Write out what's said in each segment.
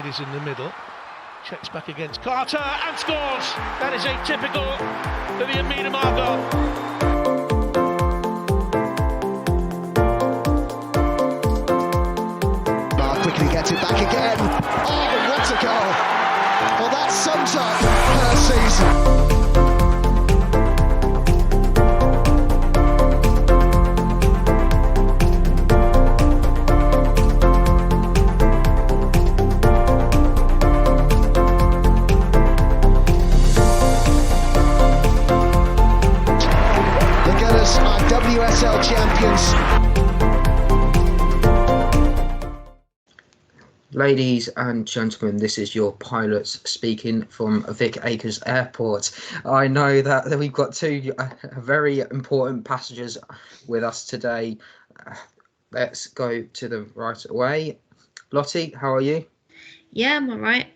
Davies in the middle. Checks back against Carter and scores. That is atypical for the Amina Margot. Quickly gets it back again. Oh, what a goal! Well, that sums up her season. The Gunners are WSL champions. Ladies and gentlemen, this is your pilots speaking from Vic Akers Airport. I know that we've got two very important passengers with us today. Let's go to them right away. Lottie, how are you? Yeah, I'm all right.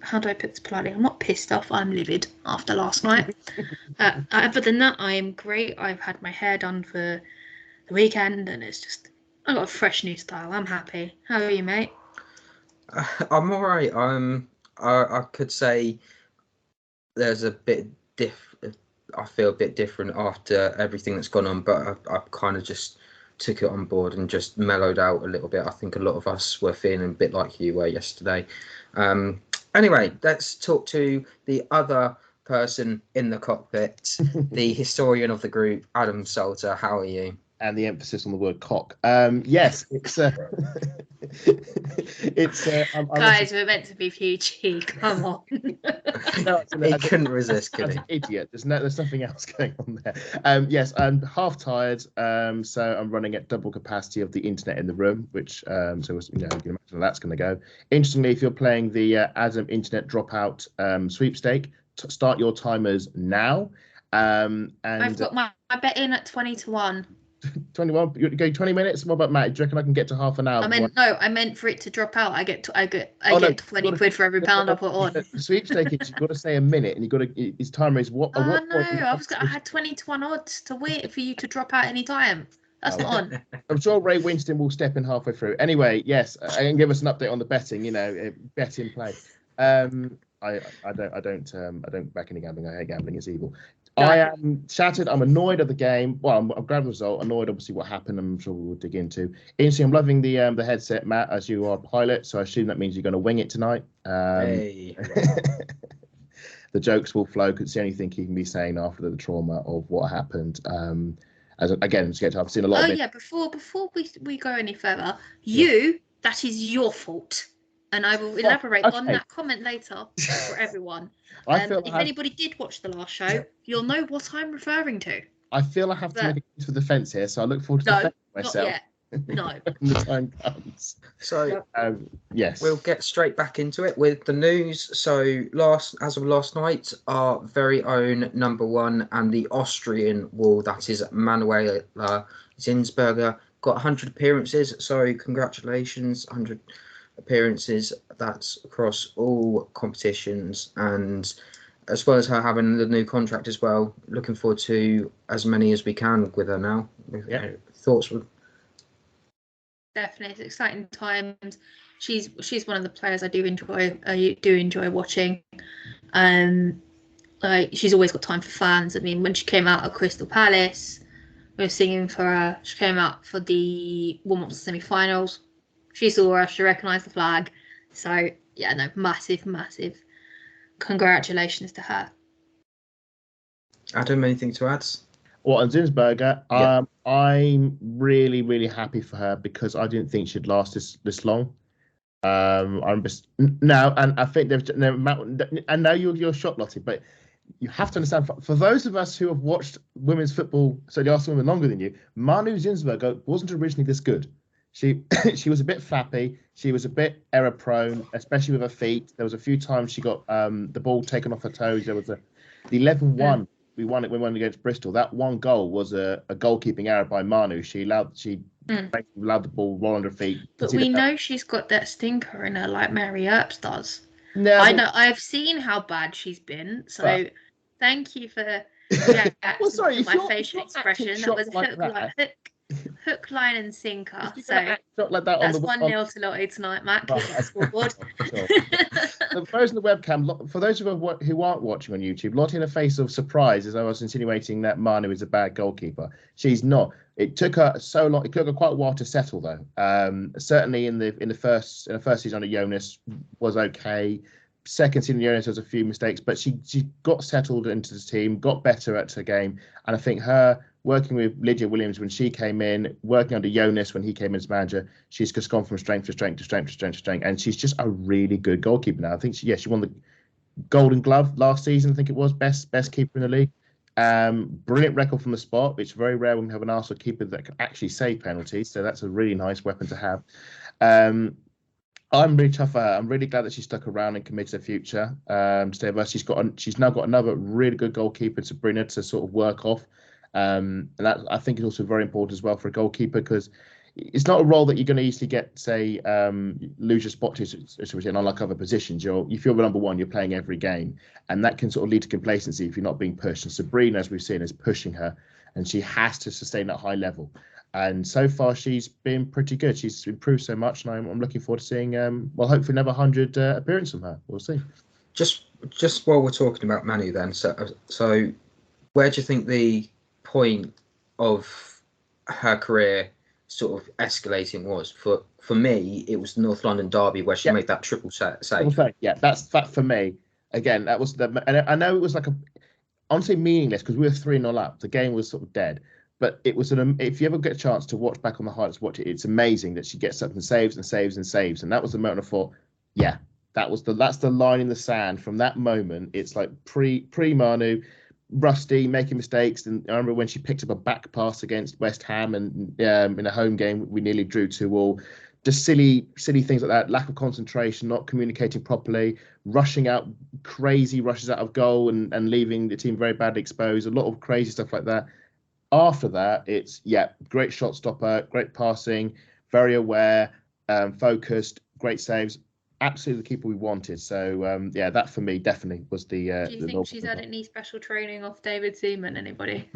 How do I put this politely? I'm not pissed off. I'm livid after last night. Other than that, I am great. I've had my hair done for the weekend and I got a fresh new style. I'm happy. How are you, mate? I'm all right. I could say there's a bit I feel a bit different after everything that's gone on, but I kind of just took it on board and just mellowed out a little bit. I think a lot of us were feeling a bit like you were yesterday. Anyway, let's talk to the other person in the cockpit, the historian of the group, Adam Salter. How are you? And the emphasis on the word cock. Yes, it's Guys, we're meant to be PG. Come on. No, He couldn't resist, could he? An idiot. There's nothing else going on there. Yes, I'm half tired, so I'm running at double capacity of the internet in the room, which you can imagine how that's going to go. Interestingly, if you're playing the Adam Internet Dropout sweepstake, start your timers now. And I've got my bet in at 20-1. 21. You go 20 minutes. What about Matt? Do you reckon I can get to half an hour? I meant for it to drop out. I get 20 quid for every pound I put on. Sweepstake is you've got to say a minute, and you've got to. His timer is what? Oh no! I had 20-1 odds to wait for you to drop out any time. That's not on. I'm sure Ray Winston will step in halfway through. Anyway, yes, and give us an update on the betting. Bet in play. I don't back any gambling. I hate gambling. It's evil. No. I am shattered. I'm annoyed at the game. Well, I'm glad of the result. Annoyed, obviously, what happened. I'm sure we'll dig into. Interesting. I'm loving the headset, Matt, as you are a pilot. So I assume that means you're going to wing it tonight. Hey. The jokes will flow. It's the only thing you can be saying after the trauma of what happened. I've seen a lot. Oh yeah. Before we go any further, that is your fault. And I will elaborate on that comment later for everyone. If anybody did watch the last show, you'll know what I'm referring to. I feel I have to make it to the fence here, so I look forward to defending myself. No. When the time comes. So, yes. We'll get straight back into it with the news. So, as of last night, our very own number one and the Austrian wall, that is Manuela Zinsberger, got 100 appearances. So, congratulations, 100 appearances. That's across all competitions, and as well as her having the new contract as well. Looking forward to as many as we can with her now. Yeah. Thoughts? With definitely, it's exciting times. She's one of the players I do enjoy watching. She's always got time for fans. I mean, when she came out at Crystal Palace, we were singing for her. She came out for the warm-up semi-finals. She saw us, she recognised the flag. So, yeah, no, massive congratulations to her. Adam, anything to add? Well, on Zinsberger, I'm really, really happy for her because I didn't think she'd last this long. I'm just now, and I think and now you're shocked, Lottie, but you have to understand, for those of us who have watched women's football, so the Arsenal women longer than you, Manu Zinsberger wasn't originally this good. She was a bit flappy. She was a bit error prone, especially with her feet. There was a few times she got the ball taken off her toes. There was the 11-1. We won against Bristol. That one goal was a goalkeeping error by Manu. She allowed the ball roll under her feet. But we know she's got that stinker in her like Mary Earps does. No, I've seen how bad she's been. So thank you for my facial expression. That was hook, line, and sinker. So like that that's 1-0 to Lottie tonight, Matt. Keep the scoreboard. those in the webcam, for those who aren't watching on YouTube, Lottie in a face of surprise as I was insinuating that Manu is a bad goalkeeper. She's not. It took her so long. It took her quite a while to settle, though. Certainly in the first season, Jonas was okay. Second season, Jonas has a few mistakes, but she got settled into the team, got better at her game, and I think her working with Lydia Williams when she came in, working under Jonas when he came in as manager, she's just gone from strength to strength to strength to strength to strength, and she's just a really good goalkeeper now. I think she won the Golden Glove last season. I think it was best keeper in the league. Brilliant record from the spot. It's very rare when we have an Arsenal keeper that can actually save penalties, so that's a really nice weapon to have. I'm really tough for her. I'm really glad that she stuck around and committed to the future. Stay with us. She's now got another really good goalkeeper, Sabrina, to sort of work off. And that I think is also very important as well for a goalkeeper, because it's not a role that you're going to easily get, say, lose your spot to unlike other positions. If you're the number one, you're playing every game, and that can sort of lead to complacency if you're not being pushed. And Sabrina, as we've seen, is pushing her, and she has to sustain that high level. And so far, she's been pretty good. She's improved so much, and I'm looking forward to seeing, hopefully another 100 appearance from her. We'll see. Just while we're talking about Manu, then, so where do you think the point of her career sort of escalating was? For me, it was the North London derby where she made that triple save. Yeah, that's that for me. Again, that was and I know it was like honestly meaningless because we were 3-0 up. The game was sort of dead. But it was if you ever get a chance to watch back on the highlights, watch it. It's amazing that she gets up and saves and saves and saves. And that was the moment I thought, yeah, that's the line in the sand. From that moment, it's like pre Manu, rusty, making mistakes. And I remember when she picked up a back pass against West Ham, and in a home game we nearly drew 2-2. Just silly things like that. Lack of concentration, not communicating properly, rushing out, crazy rushes out of goal, and leaving the team very badly exposed. A lot of crazy stuff like that. After that, it's great shot stopper, great passing, very aware, focused, great saves. Absolutely the keeper we wanted. So that for me definitely was the. Do you think she's had any special training off David Seaman? Anybody?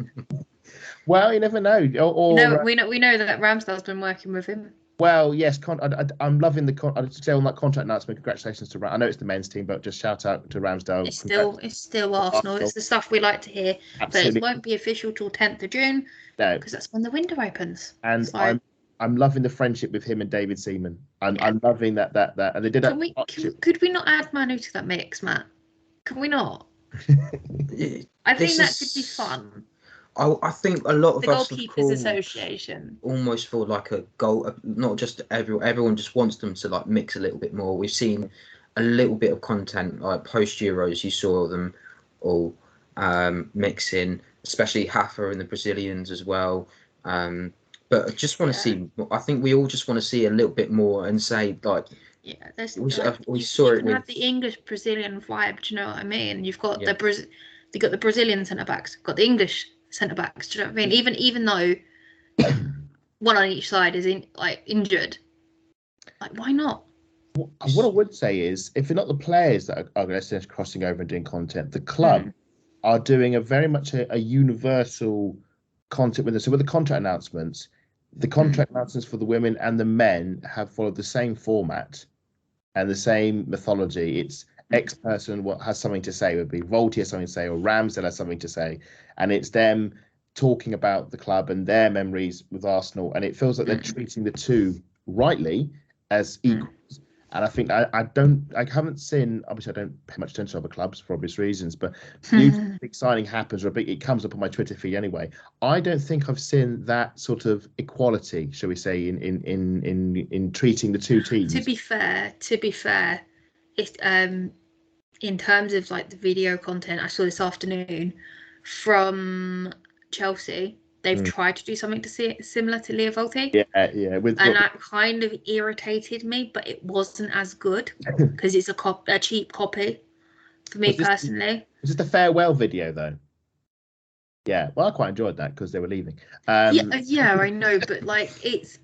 Well, you never know. We know that Ramsdale's been working with him. Well, yes, I'm loving I'd say on that contract announcement. Congratulations to I know it's the men's team, but just shout out to Ramsdale. It's still Arsenal. It's the stuff we like to hear. Absolutely. But it won't be official till 10th of June. No, because that's when the window opens. And so, I'm loving the friendship with him and David Seaman. I'm loving that and they did that. Could we not add Manu to that mix, Matt? Can we not? I think that could be fun. I think a lot of the us Goalkeepers Association almost feel like a goal. Not just everyone just wants them to like mix a little bit more. We've seen a little bit of content like post Euros. You saw them all mixing, especially Hafa and the Brazilians as well. But I just want to see. I think we all just want to see a little bit more and say like. Yeah, we saw it. You have the English Brazilian vibe. Do you know what I mean? You've got the Brazilian centre backs. Got the English centre backs. Do you know what I mean? Even though one on each side is injured, like why not? What I would say is, if they're not the players that are going to crossing over and doing content, the club are doing a very much a universal content with us. So with the contract announcements, the contract announcements for the women and the men have followed the same format and the same mythology. It's X person has something to say. It would be Volti has something to say, or Ramsdale has something to say, and it's them talking about the club and their memories with Arsenal. And it feels like they're treating the two rightly as equals. And I think I haven't seen. Obviously, I don't pay much attention to other clubs for obvious reasons. But a big signing happens, or it comes up on my Twitter feed anyway. I don't think I've seen that sort of equality, shall we say, in treating the two teams. To be fair, it's in terms of like the video content I saw this afternoon from Chelsea. They've tried to do something to see it similar to Leo Volti. Yeah. And that kind of irritated me, but it wasn't as good because it's a cheap copy for me personally. Was it the farewell video though? Yeah, well, I quite enjoyed that because they were leaving. Yeah, I know, but like it's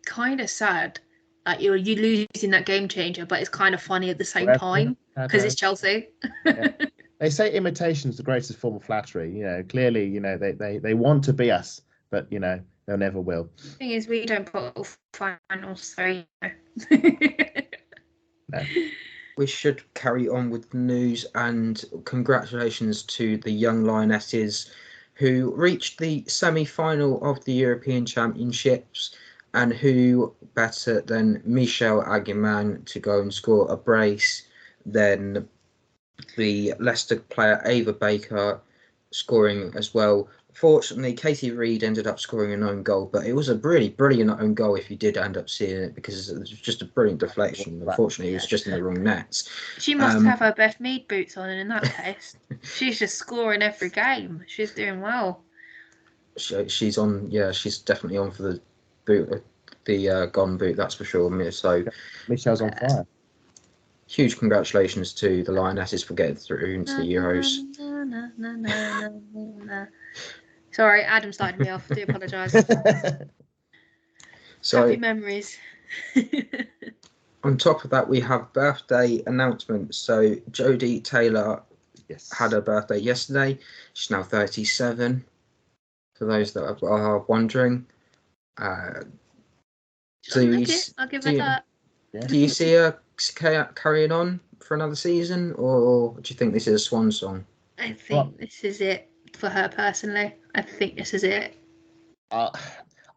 kind of sad. Like you're losing that game changer, but it's kind of funny at the same time because it's Chelsea. Yeah. They say imitation is the greatest form of flattery. You know, clearly, you know, they want to be us, but you know, they never will. The thing is, we don't put finals, so you know. No. we should carry on with the news, and congratulations to the young Lionesses who reached the semi-final of the European Championships, and who better than Michelle Aguiman to go and score a brace than the Leicester player Ava Baker scoring as well. Fortunately, Katie Reid ended up scoring an own goal, but it was a really brilliant own goal if you did end up seeing it, because it was just a brilliant deflection. Unfortunately, it was just in the wrong nets. She must have her Beth Mead boots on, and in that case, she's just scoring every game. She's doing well. She's on, she's definitely on for the boot, the Gone boot, that's for sure. So Michelle's on fire. Huge congratulations to the Lionesses for getting through into the Euros. Sorry, Adam started me off. I do apologise. So, happy memories. On top of that, we have birthday announcements. So Jodie Taylor had her birthday yesterday. She's now 37. For those that are wondering, I'll give her that. Do you see her carrying on for another season, or do you think this is a swan song? I think this is it for her personally. I think this is it. I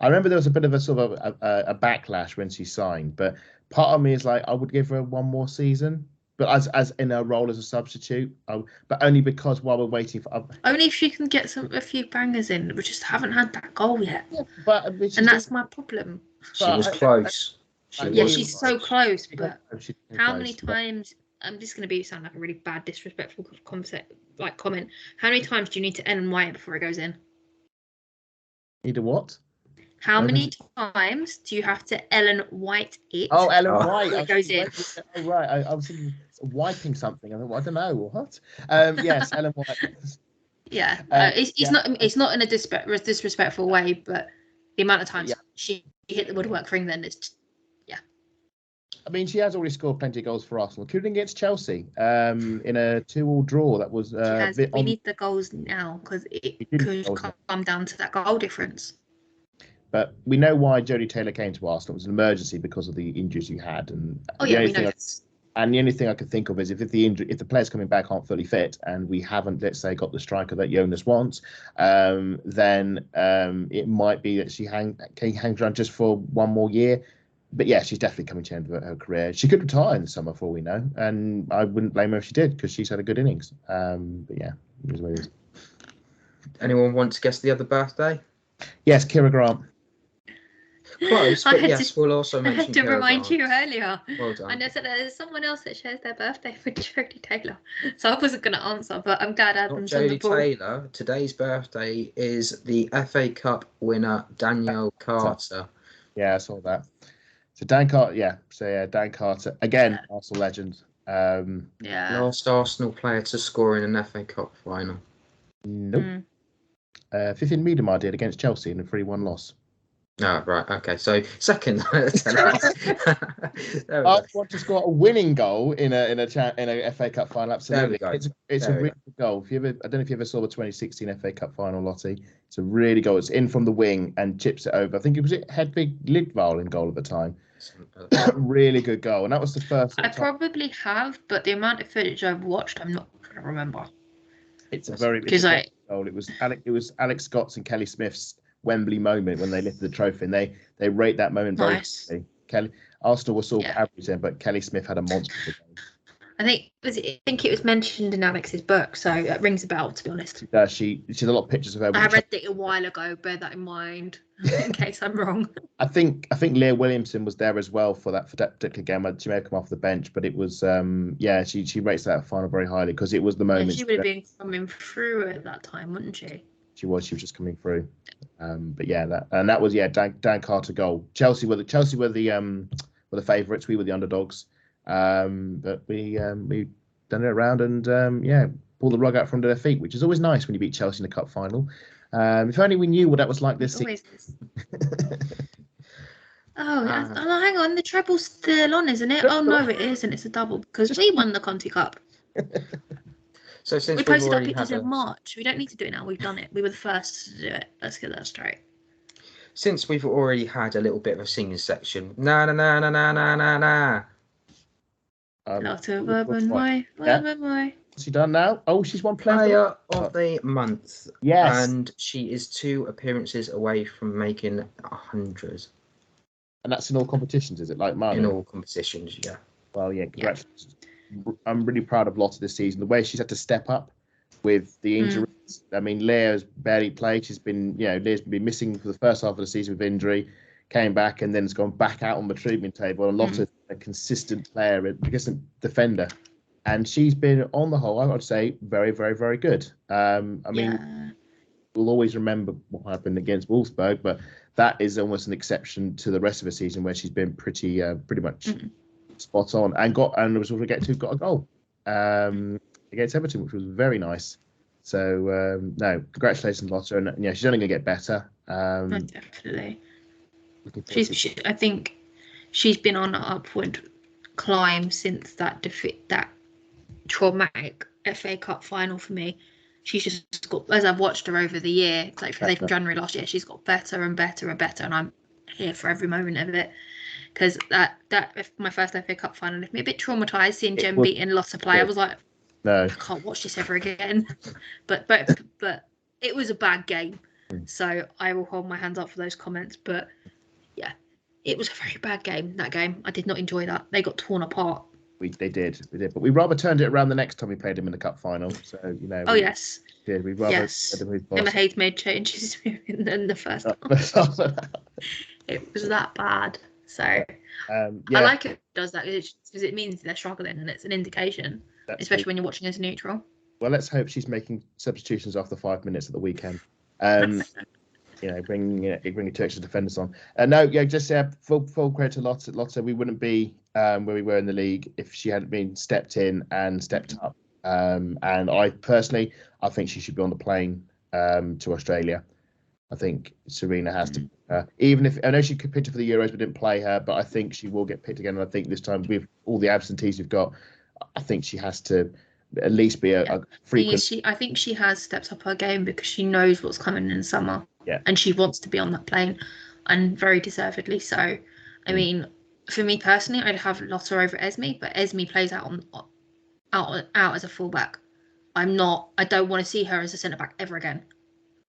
remember there was a bit of a sort of a backlash when she signed, but part of me is like, I would give her one more season, but as in her role as a substitute, but only because while we're waiting for only if she can get a few bangers in. We just haven't had that goal yet, and that's my problem. She was close. She's so close, but how many times? I'm just going to sound like a really bad, disrespectful comment. How many times do you need to Ellen White before it goes in? Need a what? How many times do you have to Ellen White it? Oh, Ellen White. It goes in. Oh, right. I was thinking wiping something. I don't know what. Yes, Ellen White. Yeah, it's not in a disrespectful way, but the amount of times she hit the woodwork for England is. I mean, she has already scored plenty of goals for Arsenal, including against Chelsea in a 2-2 draw. That was. We need the goals now because it could come down to that goal difference. But we know why Jodie Taylor came to Arsenal. It was an emergency because of the injuries you had, and we know this. And the only thing I could think of is if the players coming back aren't fully fit, and we haven't, let's say, got the striker that Jonas wants, then it might be that she hangs around just for one more year. But yeah, she's definitely coming to the end of her career. She could retire in the summer, for all we know, and I wouldn't blame her if she did, because she's had a good innings. But yeah, it is what it is. Anyone want to guess the other birthday? Yes, Kira Grant. Close, but yes, we'll also mention. I had to Kira remind Grant. you earlier. Well done. I know that there's someone else that shares their birthday with Jodie Taylor, so I wasn't going to answer, but I'm glad Adam's on the ball. Jodie Taylor. Today's birthday is the FA Cup winner Danielle Carter. Yeah, I saw that. So Dan Carter, Dan Carter again, Arsenal legend. Last Arsenal player to score in an FA Cup final. Nope. Vivian Miedema did against Chelsea in a 3-1 loss. Oh, right. Okay. So second. I want to score a winning goal in a FA Cup final. Absolutely. It's a really good goal. I don't know if you ever saw the 2016 FA Cup final, Lottie. It's a really goal. It's in from the wing and chips it over. I think it was Hedvig Lidval in goal at the time. Really good goal, and that was the first. I probably have, but the amount of footage I've watched, I'm not going to remember. It's a very good goal. It was Alex Scott's and Kelly Smith's Wembley moment when they lifted the trophy, and they rate that moment very highly. Arsenal was sort of average then, but Kelly Smith had a monster game. I think it was mentioned in Alex's book, so it rings a bell, to be honest. She had a lot of pictures of her. I read it a while ago. Bear that in mind, in case I'm wrong. I think Leah Williamson was there as well for that particular game. She may have come off the bench, but it was she rates that final very highly because it was the moment. She would have been coming through at that time, wouldn't she? She was just coming through. But yeah, that was Dan Carter goal. Chelsea were the favourites. We were the underdogs. But we done it around and pull the rug out from under their feet, which is always nice when you beat Chelsea in a cup final. If only we knew what that was like this season. Hang on, the treble's still on, isn't it? Oh no, it isn't. It's a double because we won the Conti Cup. So since we posted our pictures in March, we don't need to do it now. We've done it. We were the first to do it. Let's get that straight. Since we've already had a little bit of a singing section, na na na na na na na na. Lot of urban way. What's she done now? Oh, she's won Player of the month. Yes. And she is 2 appearances away from making 100. And that's in all competitions, is it? Like Manu? In all competitions, yeah. Well, yeah, congratulations. Yeah. I'm really proud of Lottie this season. The way she's had to step up with the injuries. I mean, Leah's barely played. She's been, Leah's been missing for the first half of the season with injury, came back and then has gone back out on the treatment table. A lot of a consistent player, a consistent defender. And she's been, on the whole, I would say, very, very, very good. I mean, we'll always remember what happened against Wolfsburg, but that is almost an exception to the rest of the season where she's been pretty much spot on and was able to got a goal against Everton, which was very nice. So no, congratulations, Lotta, and she's only going to get better. Definitely. I think she's been on an upward climb since that defeat, that traumatic FA Cup final for me. She's just got, as I've watched her over the year, like from January last year, she's got better and better and better, and I'm here for every moment of it. Because that my first FA Cup final left me a bit traumatised seeing Jem beating Lotta play. I was like, no, I can't watch this ever again. but it was a bad game, so I will hold my hands up for those comments. But yeah, it was a very bad game. That game, I did not enjoy that. They got torn apart. They did, but we rather turned it around the next time we played them in the cup final. So yes. Yeah, we rather. Emma Hayes made changes in the first half. It was that bad. So I like it does that because it means they're struggling and it's an indication, especially when you're watching as a neutral. Well, let's hope she's making substitutions after 5 minutes at the weekend. Bringing two extra defenders on. Full credit to Lotta. We wouldn't be where we were in the league if she hadn't been stepped in and stepped up. And I personally, I think she should be on the plane to Australia. I think Serena has to. Even if I know she could pick her for the Euros, but didn't play her, but I think she will get picked again. And I think this time with all the absentees we've got, I think she has to at least be a frequent. I think she has stepped up her game because she knows what's coming in summer. Yeah. And she wants to be on that plane, and very deservedly so. I mean, for me personally, I'd have Lotta over Esme, but Esme plays out as a fullback. I don't want to see her as a centre back ever again.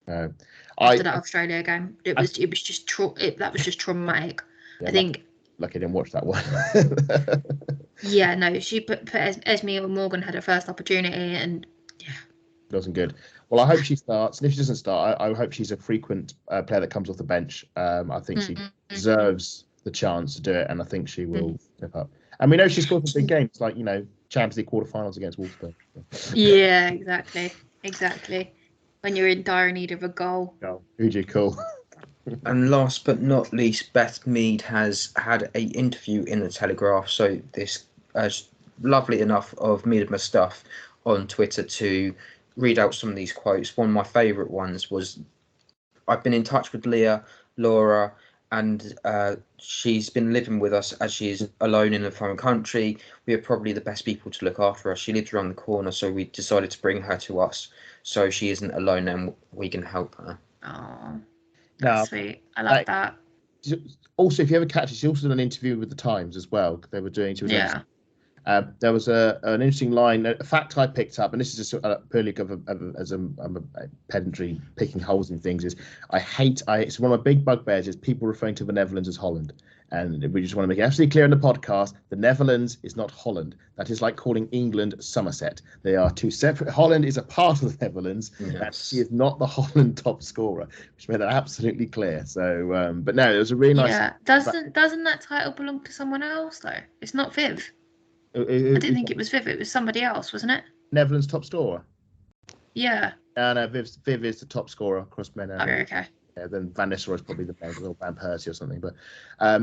No. After that Australia game, that was just traumatic. Yeah, I think. Lucky I didn't watch that one. Yeah, no, she put Esme or Morgan had her first opportunity, and it wasn't good. Well, I hope she starts, and if she doesn't start, I hope she's a frequent player that comes off the bench. I think she deserves the chance to do it, and I think she will step up. And we know she scored some big games, like Champions League quarterfinals against Wolfsburg. Yeah, exactly. When you're in dire need of a goal. Who do you call? And last but not least, Beth Mead has had an interview in the Telegraph. So this lovely enough of Mead and my stuff on Twitter to read out some of these quotes. One of my favourite ones was, I've been in touch with Laura, and she's been living with us as she is alone in a foreign country. We are probably the best people to look after her. She lives around the corner, so we decided to bring her to us so she isn't alone and we can help her. Oh, that's sweet. I love that. Also, if you ever catch it, she also did an interview with the Times as well. They were doing. There was an interesting line, a fact I picked up, and this is just purely as a pedantry, picking holes in things. It's one of my big bugbears is people referring to the Netherlands as Holland, and we just want to make it absolutely clear in the podcast: the Netherlands is not Holland. That is like calling England Somerset. They are two separate. Holland is a part of the Netherlands, and she is not the Holland top scorer, which made that absolutely clear. So, but no, it was a really nice. Yeah, doesn't that title belong to someone else though? It's not Viv. I didn't think it was Viv. It was somebody else, wasn't it? Netherlands top scorer. Yeah. No, Viv is the top scorer across men. Okay. Yeah, then Van Nistelrooy is probably the little Van Persie or something. But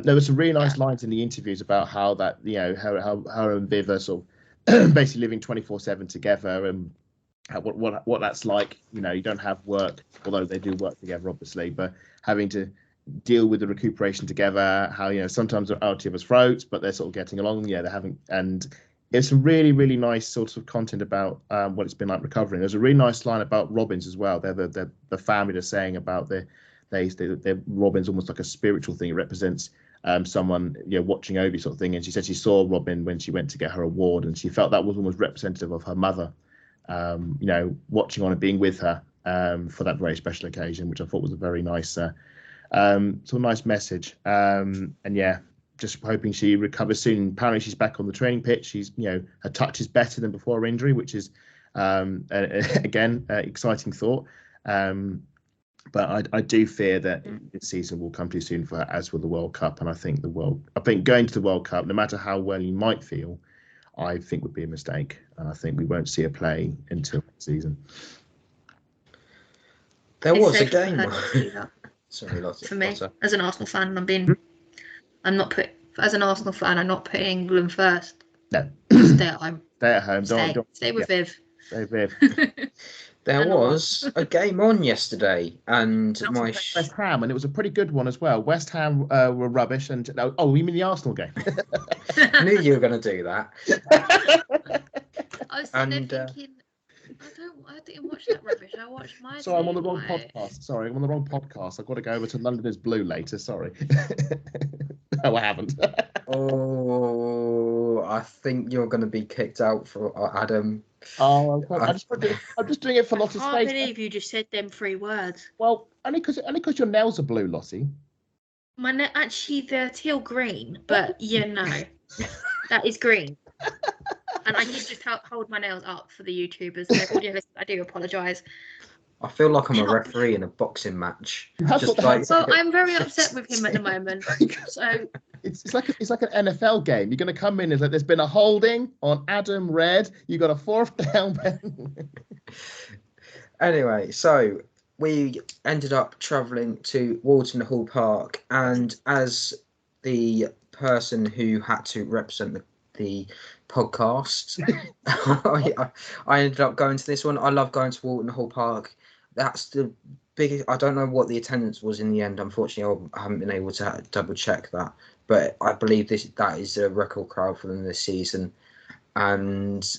there were some really nice lines in the interviews about how that how her and Viv are sort of basically living 24/7 together, and what that's like. You don't have work, although they do work together, obviously, but having to deal with the recuperation together, how sometimes they're out of each other's throats, but they're sort of getting along. They're having, and it's some really, really nice sorts of content about what it's been like recovering. There's a really nice line about Robins as well. They're the family are saying about their Robins almost like a spiritual thing. It represents someone watching over you sort of thing. And she said she saw Robin when she went to get her award, and she felt that was almost representative of her mother, watching on and being with her for that very special occasion, which I thought was a very nice sort of nice message. And yeah, just hoping she recovers soon. Apparently she's back on the training pitch. She's her touch is better than before her injury, which is again exciting thought. But I do fear that this season will come too soon for her, as will the World Cup. And I think going to the World Cup, no matter how well you might feel, I think would be a mistake. And I think we won't see her play until next season. There was a game. Sorry, Lottie. For me, as an Arsenal fan, I'm not putting England first. No. Stay at home. Stay at home. Stay with Viv. Stay Viv. There was a game on yesterday, and West Ham, and it was a pretty good one as well. West Ham were rubbish, and you mean the Arsenal game? I knew you were going to do that. I was thinking, I didn't watch that rubbish. I watched my. Sorry, I'm on the wrong podcast. I've got to go over to London is Blue later. Sorry. No, I haven't. Oh, I think you're going to be kicked out for Adam. Oh, I'm just doing it for Lottie's face. I can't believe you just said them 3 words. Well, only because your nails are blue, Lottie. Actually, they're teal green, but that is green. And I did just hold my nails up for the YouTubers. So audio listeners, I do apologise. I feel like I'm a referee in a boxing match. Well, I'm very upset with him at the moment. So it's like an NFL game. You're going to come in and there's been a holding on Adam Red. You got a 4th down. Anyway, so we ended up travelling to Walton Park, and as the person who had to represent the podcast, I ended up going to this one. I love going to Walton Park. That's the biggest. I don't know what the attendance was in the end. Unfortunately, I haven't been able to double check that, but I believe that is a record crowd for them this season, and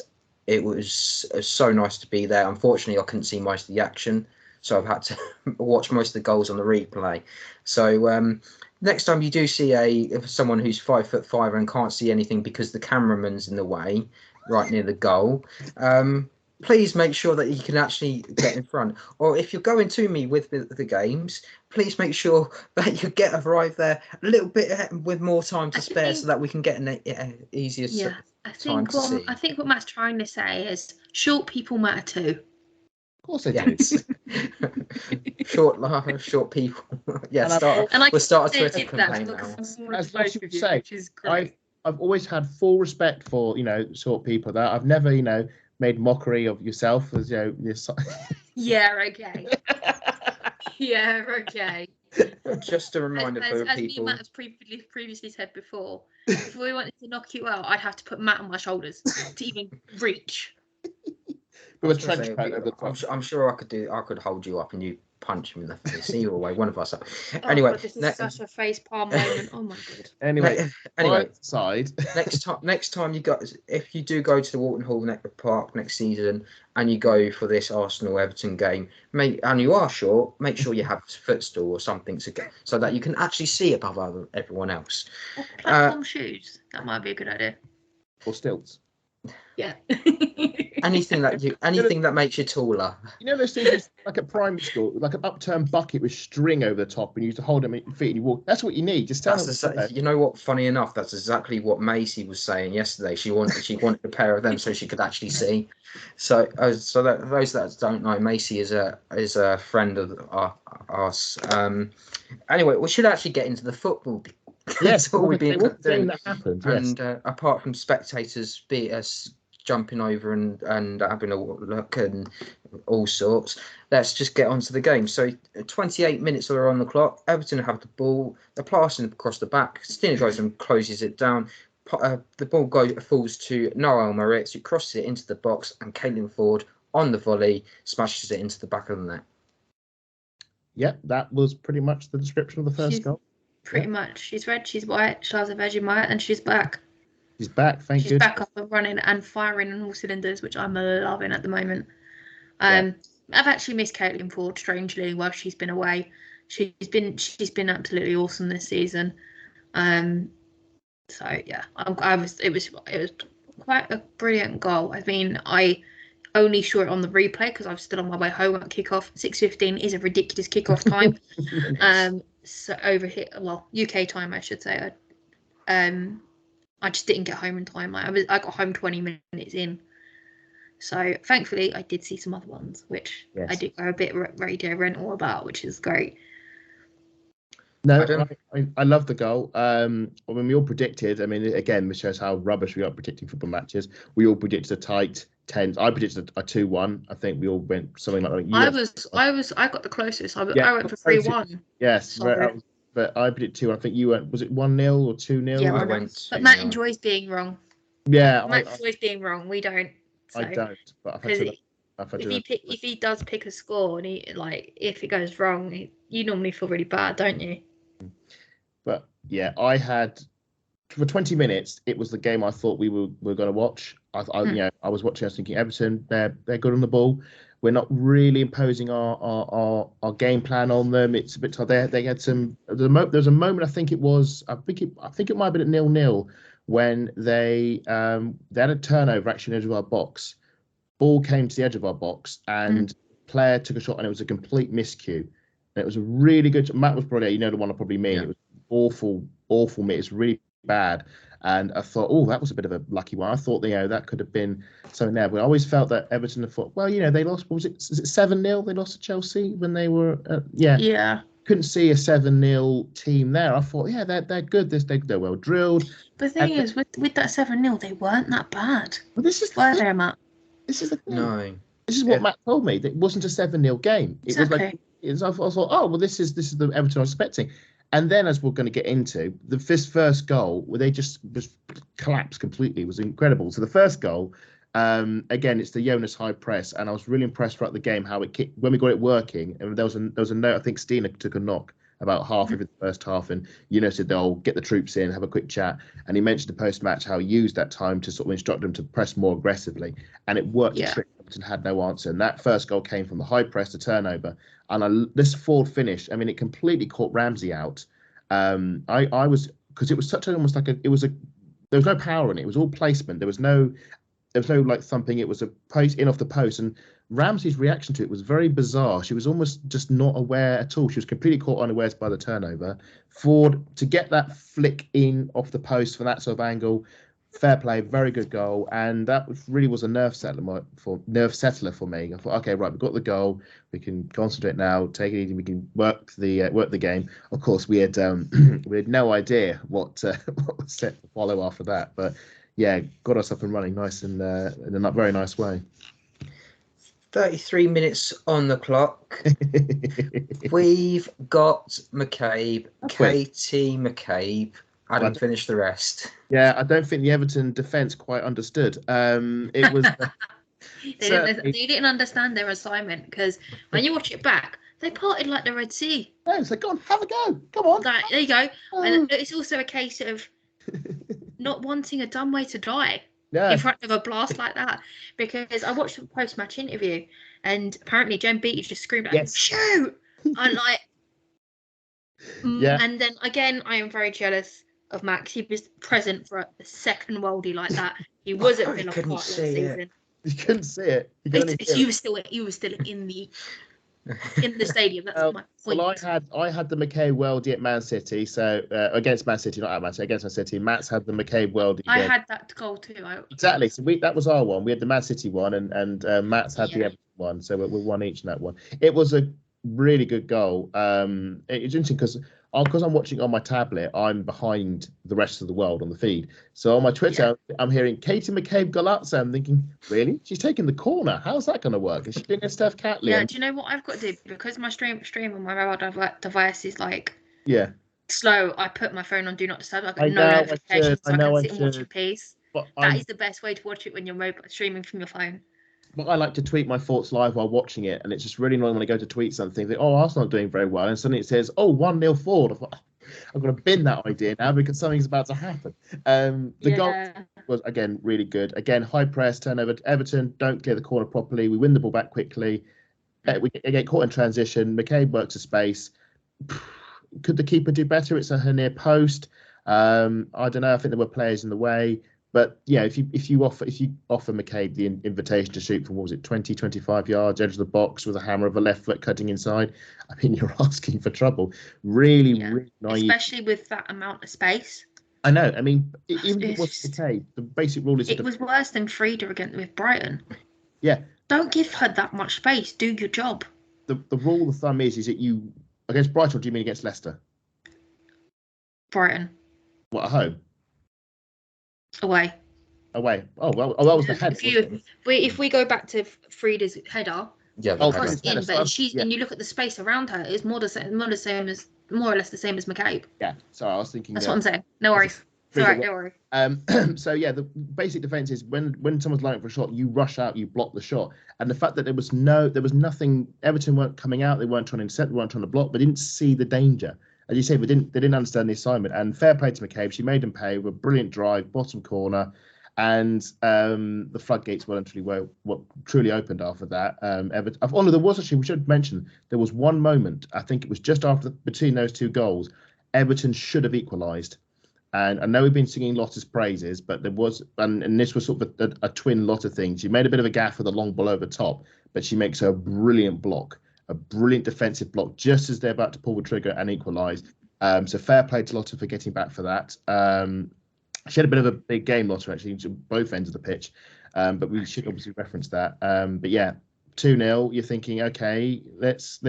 it was so nice to be there. Unfortunately, I couldn't see most of the action, so I've had to watch most of the goals on the replay. So next time you do see someone who's 5'5" and can't see anything because the cameraman's in the way, right near the goal, please make sure that you can actually get in front. Or if you're going to me with the games, please make sure that you arrive there a little bit with more time to spare, so that we can get an easier time to see. I think what Matt's trying to say is short people matter too. Of course they do. Short people. Yeah, we'll start a Twitter campaign now. As I should say, I've always had full respect for short people. That I've never made mockery of yourself as Yeah, okay. Yeah, okay. Just a reminder for as people. Matt has previously said before, if we wanted to knock you out, I'd have to put Matt on my shoulders to even reach. With a trench coat over the top. I'm sure I could hold you up and you punch him in the face. Either way, one of us. Anyway, this is such a face palm moment. Oh my god. Anyway, side. next time if you do go to the Walton Park next season and you go for this Arsenal Everton game, and you are short, make sure you have a footstool or something so that you can actually see above everyone else. Or platform shoes. That might be a good idea. Or stilts. Yeah. anything that makes you taller. Those things like at primary school, like an upturned bucket with string over the top, and you used to hold them at your feet and you walk. That's what you need. Just tell them. You know what? Funny enough, that's exactly what Macy was saying yesterday. She wanted a pair of them so she could actually see. So those that don't know, Macy is a friend of ours. Anyway, we should actually get into the football. Yes, that's all we've been doing. That happened. And apart from spectators, be us jumping over and having a look and all sorts, let's just get onto the game. So 28 minutes are on the clock. Everton have the ball. They're passing across the back. Stina goes and closes it down. The ball falls to Noel Moritz, who crosses it into the box, and Caitlin Ford on the volley smashes it into the back of the net. Yep, that was pretty much the description of the first goal. Pretty much. She's red, she's white, she has a Vegemite, and she's back. She's back, thank you. She's back up and running and firing on all cylinders, which I'm loving at the moment. I've actually missed Caitlin Ford, strangely, while she's been away. She's been absolutely awesome this season. So yeah, it was quite a brilliant goal. I mean, I only saw it on the replay because I was still on my way home at kickoff. 6:15 is a ridiculous kickoff time. So over here, well, UK time, I should say. I just didn't get home in time. I got home 20 minutes in. So thankfully, I did see some other ones, which I do go a bit radio rental about, which is great. No, I love the goal. When we all predicted, I mean, again, this shows how rubbish we are predicting football matches. We all predicted a tight 10. I predicted a 2-1. I think we all went something like that. I got the closest. I went for 3-1. Yes, so. But I predicted 2. I think you went. Was it 1-0 or 2-0? Yeah, I went. But Matt enjoys being wrong. Yeah, Matt enjoys being wrong. We don't. So. I don't. But if he does pick a score and if it goes wrong, you normally feel really bad, don't you? But yeah, I had for 20 minutes. It was the game I thought we were going to watch. I was watching. I was thinking Everton. They're good on the ball. We're not really imposing our game plan on them. It's a bit tough. They had some. There was a moment. I think it was. I think it might have been at 0-0 when they had a turnover actually in the edge of our box. Ball came to the edge of our box and player took a shot and it was a complete miscue. And it was a really good. Matt was probably the one I probably mean. Yeah. It was awful. It's really bad. And I thought, that was a bit of a lucky one. I thought, that could have been something there. But I always felt that Everton have thought, they lost. Is it 7-0? They lost to Chelsea when they were, Yeah. Couldn't see a 7-0 team there. I thought, they're good. They're well drilled. The thing is, with that 7-0, they weren't that bad. Well, this is were they, Matt? This is the thing. No. This is what Matt told me. It wasn't a 7-0 game. It was like, I thought, this is the Everton I was expecting. And then, as we're going to get into, this first goal, where they just collapsed completely, was incredible. So the first goal, again, it's the Jonas high press, and I was really impressed throughout the game how it kicked when we got it working. And there was a note. I think Steiner took a knock about half of the first half, and said they'll get the troops in, have a quick chat. And he mentioned the post-match how he used that time to sort of instruct them to press more aggressively, and it worked. Yeah. Everton had no answer, and that first goal came from the high press, the turnover. And this forward finish, I mean, it completely caught Ramsey out. I was, because it was such almost like there was no power in it. It was all placement. There was no like thumping. It was a post in off the post. And Ramsey's reaction to it was very bizarre. She was almost just not aware at all. She was completely caught unawares by the turnover. Ford, to get that flick in off the post from that sort of angle, fair play, very good goal, and that really was a nerve settler for me. I thought, okay, right, we've got the goal, we can concentrate now, take it easy, we can work the game. Of course, we had no idea what was set to follow after that, but yeah, got us up and running nice and in a very nice way. 33 minutes on the clock. We've got McCabe, KT McCabe. I didn't finish the rest. Yeah, I don't think the Everton defence quite understood. It was. They didn't understand their assignment, because when you watch it back, they parted like the Red Sea. No, it's like, go on, have a go. Come on. Like, there you go. And it's also a case of not wanting a dumb way to die in front of a blast like that. Because I watched the post-match interview, and apparently Jen Beattie just screamed like, yes. Shoot! And like, and then again, I am very jealous of Max. He was present for a second worldie like that. He was at Villa Park last season. You couldn't see it. You were still in the stadium. That's my point. Well, I had the McCabe worldie at Man City. So against Man City, not at Man City, against Man City. Matt's had the McCabe worldie. I had that goal too. Exactly. So that was our one. We had the Man City one, and Matt's had the Everton one. So we're one each in that one. It was a really good goal. It's interesting because I'm watching on my tablet, I'm behind the rest of the world on the feed. So on my Twitter, I'm hearing Katie McCabe Galazza. I'm thinking, really? She's taking the corner. How's that going to work? Is she doing a Steph Catley? Yeah, do you know what I've got to do? Because my stream on my mobile device is like slow, I put my phone on Do Not Disturb. I've got no notifications, so I can sit and watch in peace. That is the best way to watch it when you're streaming from your phone. But I like to tweet my thoughts live while watching it, and it's just really annoying when I go to tweet something. Think, Arsenal not doing very well, and suddenly it says, 1-0 forward. I thought, I've got to bin that idea now because something's about to happen. The goal was, again, really good. Again, high press, turnover. Everton don't clear the corner properly. We win the ball back quickly. We get caught in transition. McCabe works a space. Could the keeper do better? It's her near post. I don't know. I think there were players in the way, but yeah, if you offer McCabe the invitation to shoot from, what was it, 20, 25 yards, edge of the box with a hammer of a left foot cutting inside, I mean, you're asking for trouble. Really naive. Especially with that amount of space. I know. I mean, even if it was McCabe, the basic rule is it was worse than Frida with Brighton. Yeah. Don't give her that much space. Do your job. The rule of thumb is that you against Brighton, or do you mean against Leicester? Brighton. What, at home? Away. Oh well. Oh, that was the header. If we go back to Frida's header, yeah, and you look at the space around her, it's more or less the same as McCabe. Yeah. Sorry, I was thinking. That's what I'm saying. No worries. Sorry, don't worry. So yeah, the basic defense is when someone's lining up for a shot, you rush out, you block the shot, and the fact that there was nothing. Everton weren't coming out, they weren't trying to intercept, they weren't trying to block, they didn't see the danger. As you say, they didn't understand the assignment. And fair play to McCabe, she made them pay with a brilliant drive, bottom corner, and the floodgates were truly opened after that. Everton. There was actually, we should mention, there was one moment, I think it was just between those two goals, Everton should have equalised. And I know we've been singing Lotta's praises, but there was, and this was sort of a twin Lotta thing. She made a bit of a gaff with a long ball over top, but she makes a brilliant block, a brilliant defensive block, just as they're about to pull the trigger and equalise. So fair play to Lotta for getting back for that. She had a bit of a big game, Lotta, actually, to both ends of the pitch, but we should obviously reference that. But yeah, 2-0. You're thinking, okay, let's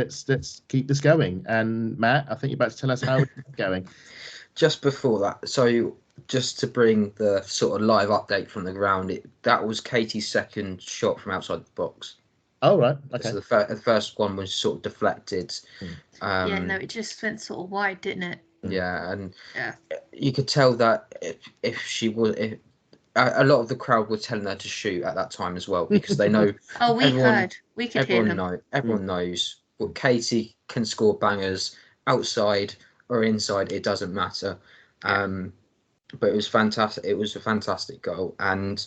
keep this going. And Matt, I think you're about to tell us how it's going. Just before that, so just to bring the sort of live update from the ground, that was Katie's second shot from outside the box. Oh, right. Okay. So the first one was sort of deflected. It just went sort of wide, didn't it? Yeah, and you could tell that if she was... a lot of the crowd were telling her to shoot at that time as well, because they know... Oh, we heard. We could hear them. Everyone knows. Well, Katie can score bangers outside or inside, it doesn't matter. But it was fantastic. It was a fantastic goal. And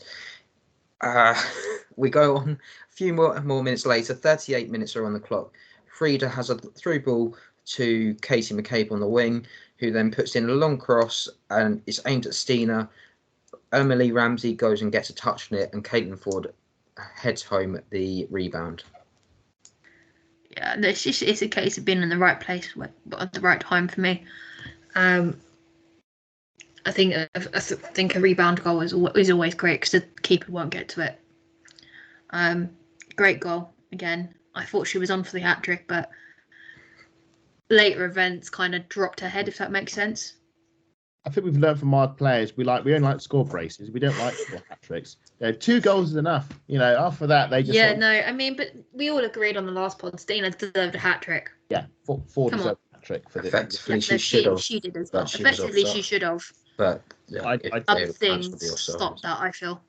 we go on a few more minutes later. 38 minutes are on the clock. Frida has a through ball to Katie McCabe on the wing, who then puts in a long cross and it's aimed at Stina. Emily Ramsey goes and gets a touch on it, and Caitlin Ford heads home at the rebound. Yeah, it's a case of being in the right place at the right time for me. I think a rebound goal is always great because the keeper won't get to it. Great goal again. I thought she was on for the hat trick, but later events kind of dropped her head, if that makes sense. I think we've learned from our players. We only like score braces. We don't like score hat tricks. 2 goals is enough. After that they just. Yeah, but we all agreed on the last pod. Stina deserved a hat trick. Yeah, Ford deserved a hat trick for this. Effectively, she should have. She did as well. Effectively, she should have. But other things stopped that, I feel.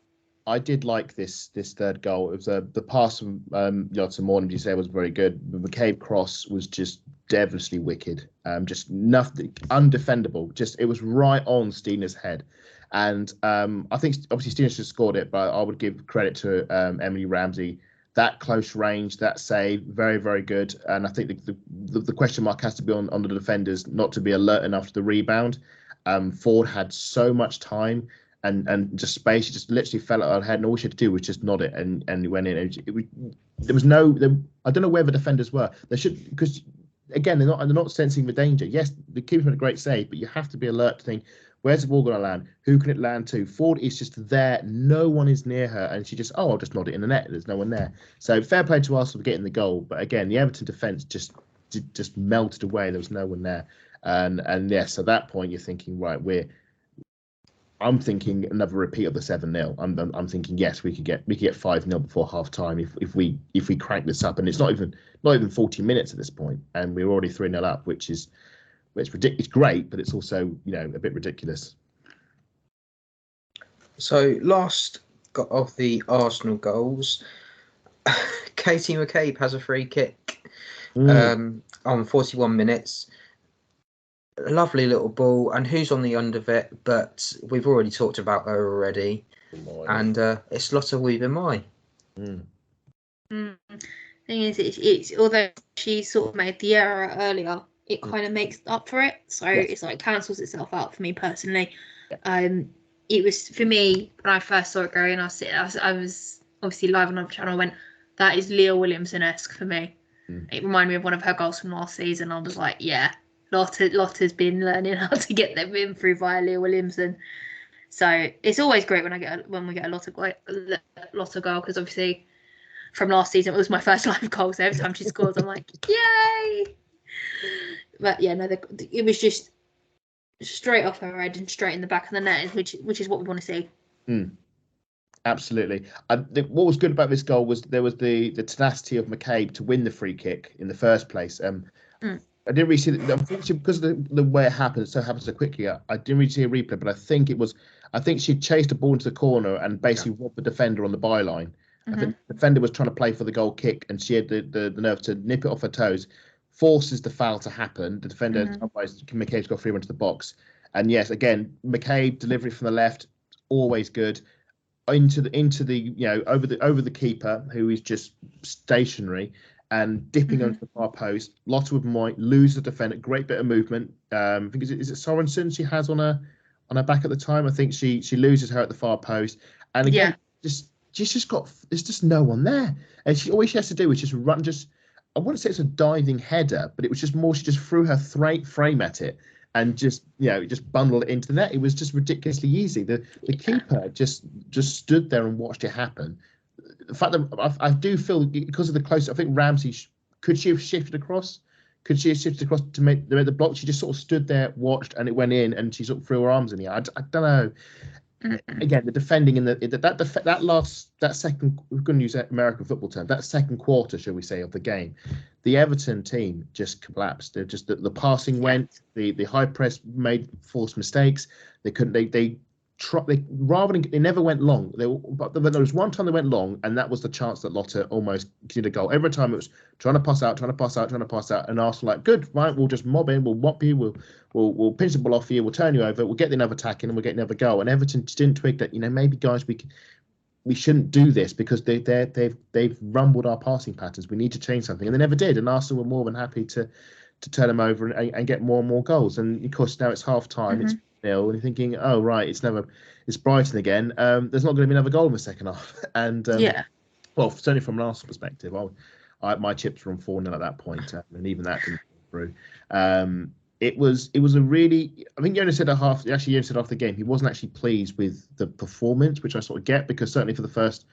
I did like this third goal. It was the pass from Johnson Morning, you say, was very good. The McCabe cross was just devilishly wicked. Just nothing undefendable. Just it was right on Stina's head. And I think obviously Stina should have scored it, but I would give credit to Emily Ramsey. That close range, that save, very, very good. And I think the question mark has to be on the defenders not to be alert enough to the rebound. Ford had so much time and just space. She just literally fell at her head, and all she had to do was just nod it, and it went in. There was no. I don't know where the defenders were. They should, because again they're not sensing the danger. Yes, the keeper made a great save, but you have to be alert to think, where's the ball going to land? Who can it land to? Ford is just there. No one is near her, and she just, I'll just nod it in the net. There's no one there. So fair play to Arsenal for getting the goal, but again, the Everton defence just melted away. There was no one there. And yes, at that point you're thinking, right, I'm thinking another repeat of the 7-0. I'm thinking, yes, we could get 5-0 before half time if we crank this up, and it's not even 40 minutes at this point, and we're already 3-0 up, which is ridiculous. It's great, but it's also a bit ridiculous. So last of the Arsenal goals, Katie McCabe has a free kick on 41 minutes. A lovely little ball, and who's on the end of it? But we've already talked about her already, and it's Lotta Weaver-Mai. Thing is, it's although she sort of made the error earlier, it kind of makes up for it. So it's like cancels itself out for me personally. It was for me when I first saw it going. I was obviously live on another channel. I went, that is Leah Williamson-esque for me. It reminded me of one of her goals from last season. I was like, yeah, Lotta's been learning how to get them in through via Leah Williamson. So it's always great when we get a Lotta goal, because obviously from last season it was my first live goal. So every time she scores, I'm like, yay! But yeah, no, it was just straight off her head and straight in the back of the net, which is what we want to see. Absolutely. What was good about this goal was there was the tenacity of McCabe to win the free kick in the first place. I didn't really see unfortunately, because of the way it happened, so quickly. I didn't really see a replay, but I think she chased the ball into the corner and basically robbed the defender on the byline. I think the defender was trying to play for the goal kick, and she had the nerve to nip it off her toes, forces the foul to happen. The defender, otherwise McCabe's got free into the box. And yes, again, McCabe delivery from the left, always good. Into the over the keeper, who is just stationary and dipping onto the far post. Lotta might lose the defender. Great bit of movement. I think is it Sorensen she has on her back at the time. I think she loses her at the far post. And again, there's just no one there. And all she has to do is just run. I wouldn't say it's a diving header, but it was just more. She just threw her frame at it and just bundled it into the net. It was just ridiculously easy. The keeper just stood there and watched it happen. The fact that I do feel, because of the close, I think Ramsey, could she have shifted across? Could she have shifted across to make the block? She just sort of stood there, watched, and it went in, and she sort of threw her arms in the air. I don't know. Again, the defending in that second, we're going to use American football term, that second quarter, shall we say, of the game, the Everton team just collapsed. They're just the passing went, the high press made forced mistakes. They couldn't. They never went long. But there was one time they went long, and that was the chance that Lotta almost did a goal. Every time it was trying to pass out, and Arsenal like, good, right, we'll just mob in, we'll mop you, we'll pinch the ball off you, we'll turn you over, we'll get the another tack in, and we'll get another goal. And Everton didn't twig that, maybe guys, we shouldn't do this because they've rumbled our passing patterns. We need to change something, and they never did. And Arsenal were more than happy to turn them over and get more and more goals. And of course now it's half time. It's 0, and you're thinking, oh right, it's Brighton again. There's not going to be another goal in the second half. And well, certainly from an Arsenal perspective, my chips were on 4-0 at that point, and even that didn't go through. It was a really, I think Jonas said after the game, he wasn't actually pleased with the performance, which I sort of get, because certainly for the first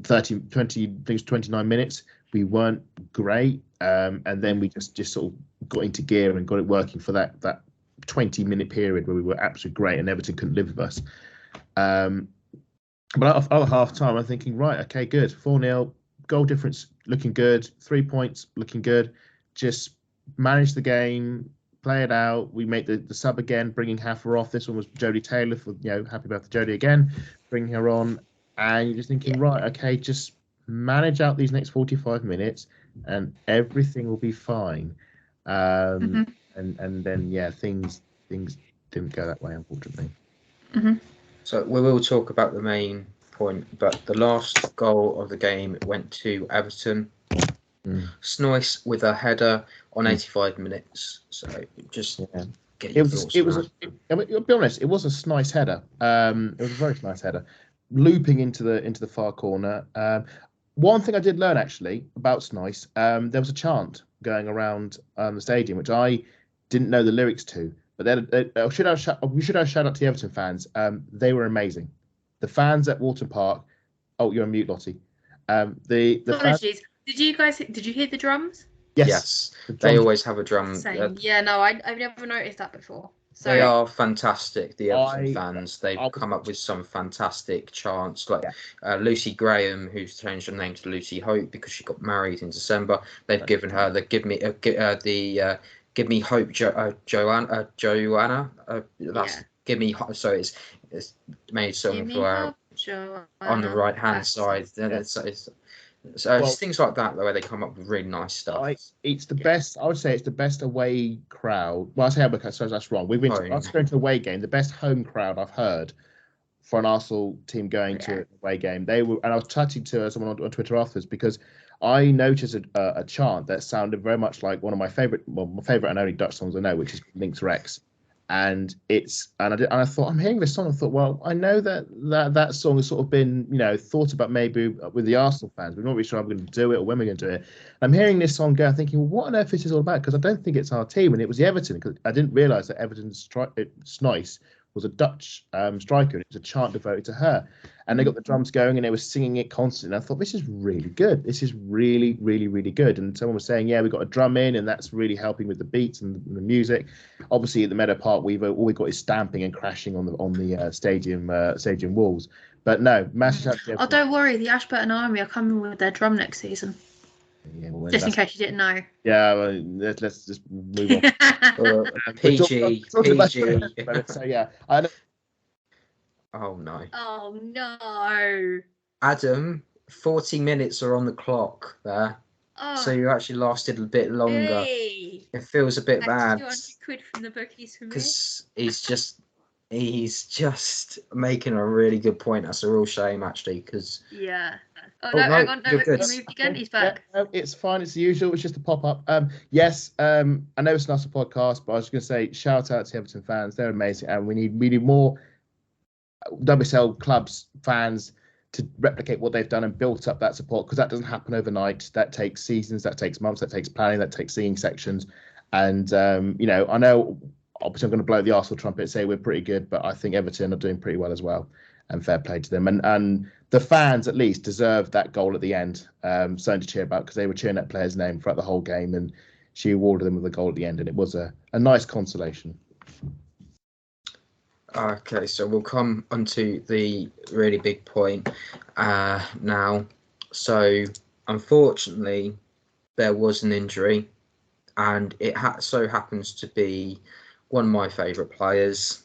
29 minutes, we weren't great. And then we just sort of got into gear and got it working for that 20-minute period where we were absolutely great and Everton couldn't live with us. But at half time, I'm thinking, right, okay, good. 4-0, goal difference looking good, 3 points looking good. Just manage the game, play it out. We make the sub again, bringing Haffer off. This one was Jodie Taylor, for happy about the Jodie again, bringing her on. And you're just thinking, right, okay, just manage out these next 45 minutes and everything will be fine. And then things didn't go that way, unfortunately. So we will talk about the main point, but the last goal of the game went to Everton. Snoice with a header on 85 minutes. So just get your thoughts on that. I'll be honest, it was a nice header. It was a very nice header, looping into the far corner. One thing I did learn actually about Snoice, there was a chant going around the stadium which I didn't know the lyrics to, but we should have a shout out to the Everton fans. They were amazing. The fans at Walton Park. Oh, you're on mute, Lottie. The apologies. Fans, did you hear the drums? Yes. They always have a drum. Same. I've never noticed that before. So they are fantastic, the Everton fans. They've come up with some fantastic chants, like Lucy Graham, who's changed her name to Lucy Hope because she got married in December. They've given her the Give Me Hope, Joanna. Give Me Hope. So it's made something for her on the right hand side. So it's things like that where they come up with really nice stuff. It's the best. I would say it's the best away crowd. Well, I say so that's wrong. We've been going to away game. The best home crowd I've heard for an Arsenal team going to an away game. They were, and I was chatting to someone on Twitter afterwards because I noticed a chant that sounded very much like one of my favorite and only Dutch songs I know, which is Links Rex. And I thought, I'm hearing this song. I thought, well, I know that song has sort of been, thought about maybe with the Arsenal fans. We're not really sure how we're going to do it or when we're going to do it. I'm hearing this song go, thinking, well, what on earth is this all about? Because I don't think it's our team. And it was the Everton, because I didn't realise that Everton's Snoise was a Dutch striker, and it was a chant devoted to her. And they got the drums going, and they were singing it constantly. And I thought, this is really good. This is really, really, really good. And someone was saying, yeah, we got a drum in, and that's really helping with the beats and the music. Obviously, at the Meadow Park, all we got is stamping and crashing on the stadium walls. But no, massive shout out to don't worry, the Ashburton Army are coming with their drum next season. Yeah, well, just in case you didn't know. Yeah, well, let's just move on. PG. So yeah, I know. Oh no. Oh no. Adam, 40 minutes are on the clock there. Oh, So you actually lasted a bit longer. hey. It feels a bit bad. 200 quid from the bookies for me. Because he's just making a really good point. That's a real shame, actually, because... Yeah. Oh, Oh, no, no, hang on. No, you're he good. moved again. He's back. Yeah, no, it's fine. It's the usual. It's just a pop-up. Yes, I know it's not a podcast, but I was going to say shout out to Everton fans. They're amazing. And we need more WSL clubs fans to replicate what they've done and built up that support, because that doesn't happen overnight. That takes seasons, that takes months, that takes planning, that takes singing sections. And, I know obviously I'm going to blow the Arsenal trumpet and say we're pretty good, but I think Everton are doing pretty well as well. And fair play to them. And the fans, at least, deserve that goal at the end. Something to cheer about, because they were cheering that player's name throughout the whole game, and she awarded them with a goal at the end, and it was a nice consolation. Okay, so we'll come onto the really big point now. So, unfortunately, there was an injury, and it so happens to be one of my favourite players.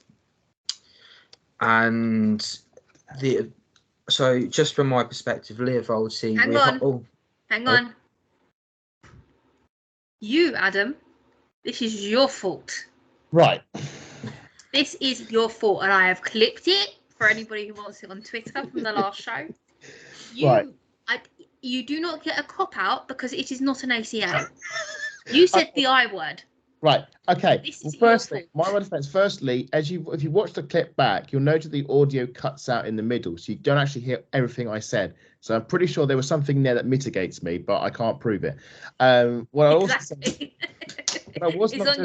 And so just from my perspective, Leah Volti... Hang on. You, Adam, this is your fault. Right. This is your fault, and I have clipped it for anybody who wants it on Twitter from the last show. You do not get a cop-out because it is not an ACL. You said the I word. Right. Okay. This is firstly, my defense. Firstly, if you watch the clip back, you'll notice the audio cuts out in the middle, so you don't actually hear everything I said. So I'm pretty sure there was something there that mitigates me, but I can't prove it. What I also said, it's on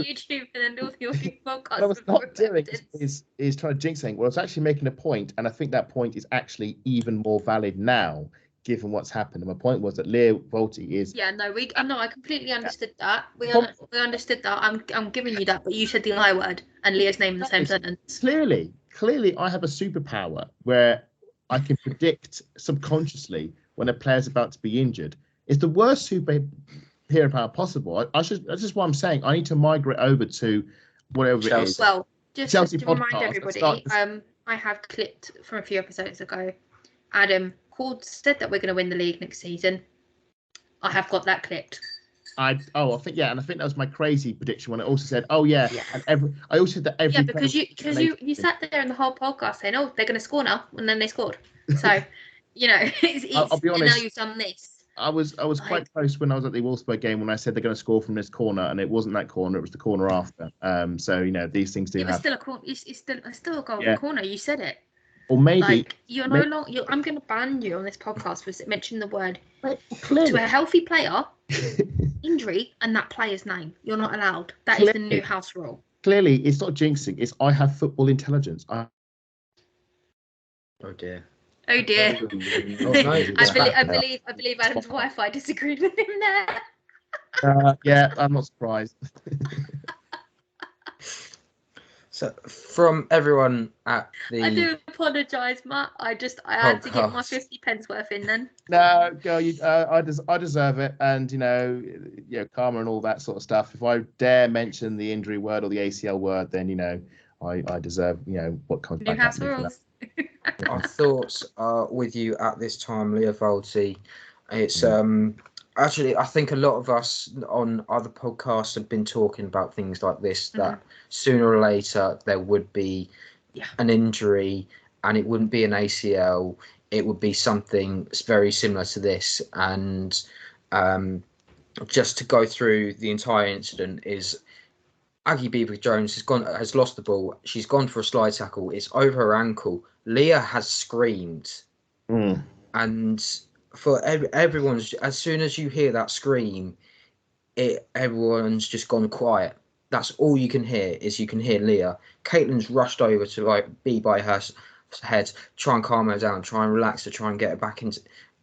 YouTube, and then all the audio podcasts. What I was not doing is trying to jinx something. Well, I was actually making a point, and I think that point is actually even more valid now, given what's happened. And my point was that Leah Volti is... Yeah, no, I completely understood that. We understood that. I'm giving you that, but you said the I word and Leah's name in the same sentence. Clearly, I have a superpower where I can predict subconsciously when a player's about to be injured. It's the worst superpower possible. That's just what I'm saying. I need to migrate over to whatever Chelsea. it is. Well, just Chelsea to remind podcast. everybody, I have clipped from a few episodes ago. Adam said that we're going to win the league next season. I have got that clipped. I think that was my crazy prediction when I also said, and I also said that every... Yeah, because you sat there in the whole podcast saying, oh, they're going to score now, and then they scored. So, I'll be honest, now you've done this. I was quite close when I was at the Wolfsburg game when I said they're going to score from this corner, and it wasn't that corner; it was the corner after. So these things do happen. Still a corner. It's still a goal corner. You said it. Or maybe you're no longer. I'm going to ban you on this podcast for mentioning the word clearly, to a healthy player, injury, and that player's name. You're not allowed. That is the new house rule. Clearly, it's not jinxing. It's I have football intelligence. Oh dear. Oh dear. Oh, no, I believe Adam's Wi-Fi disagreed with him there. Yeah, I'm not surprised. So, from everyone at the... I do apologise, Matt. I had to get my 50 pence worth in then. No, girl, I deserve it, and karma and all that sort of stuff. If I dare mention the injury word or the ACL word, then I deserve what comes back at me for that. Our thoughts are with you at this time, Leah Volti. It's actually, I think a lot of us on other podcasts have been talking about things like this, that sooner or later there would be an injury, and it wouldn't be an ACL. It would be something very similar to this. And just to go through the entire incident is Aggie Beever-Jones has lost the ball. She's gone for a slide tackle. It's over her ankle. Leah has screamed. And for everyone's, as soon as you hear that scream, everyone's just gone quiet. That's all you can hear is you can hear Leah. Caitlin's rushed over to like be by her head, try and calm her down, try and relax her, try and get her back into,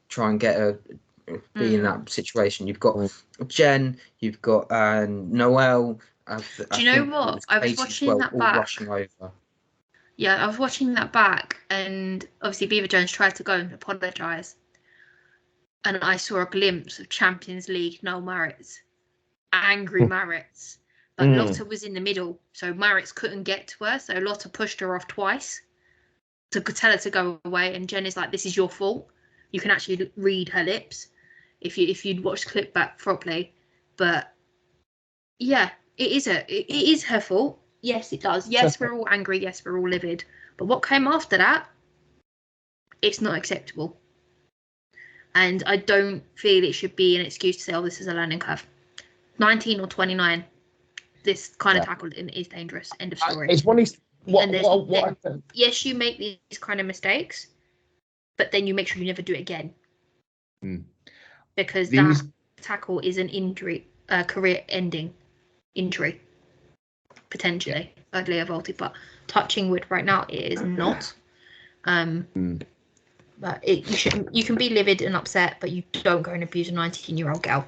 try and get her be in that situation. You've got Jen, you've got Noelle. Do you know what? I was watching that back. Rushing over. Yeah, I was watching that back, and obviously Beever-Jones tried to go and apologise. And I saw a glimpse of Champions League Noel Maritz. Angry Maritz. But Lotta was in the middle, so Maritz couldn't get to her, so Lotta pushed her off twice to tell her to go away, and Jen is like, this is your fault. You can actually read her lips if you'd watched the clip back properly. But yeah, it is her fault. Yes, it does. Yes, we're all angry. Yes, we're all livid. But what came after that, it's not acceptable. And I don't feel it should be an excuse to say, oh, this is a learning curve. 19 or 29, this kind of tackle is dangerous. End of story. It's one of these, yes, you make these kind of mistakes, but then you make sure you never do it again. Because that tackle is an injury, career-ending injury, potentially, like Leah Volti. But touching wood right now, it is not. But you can be livid and upset, but you don't go and abuse a 19-year-old girl.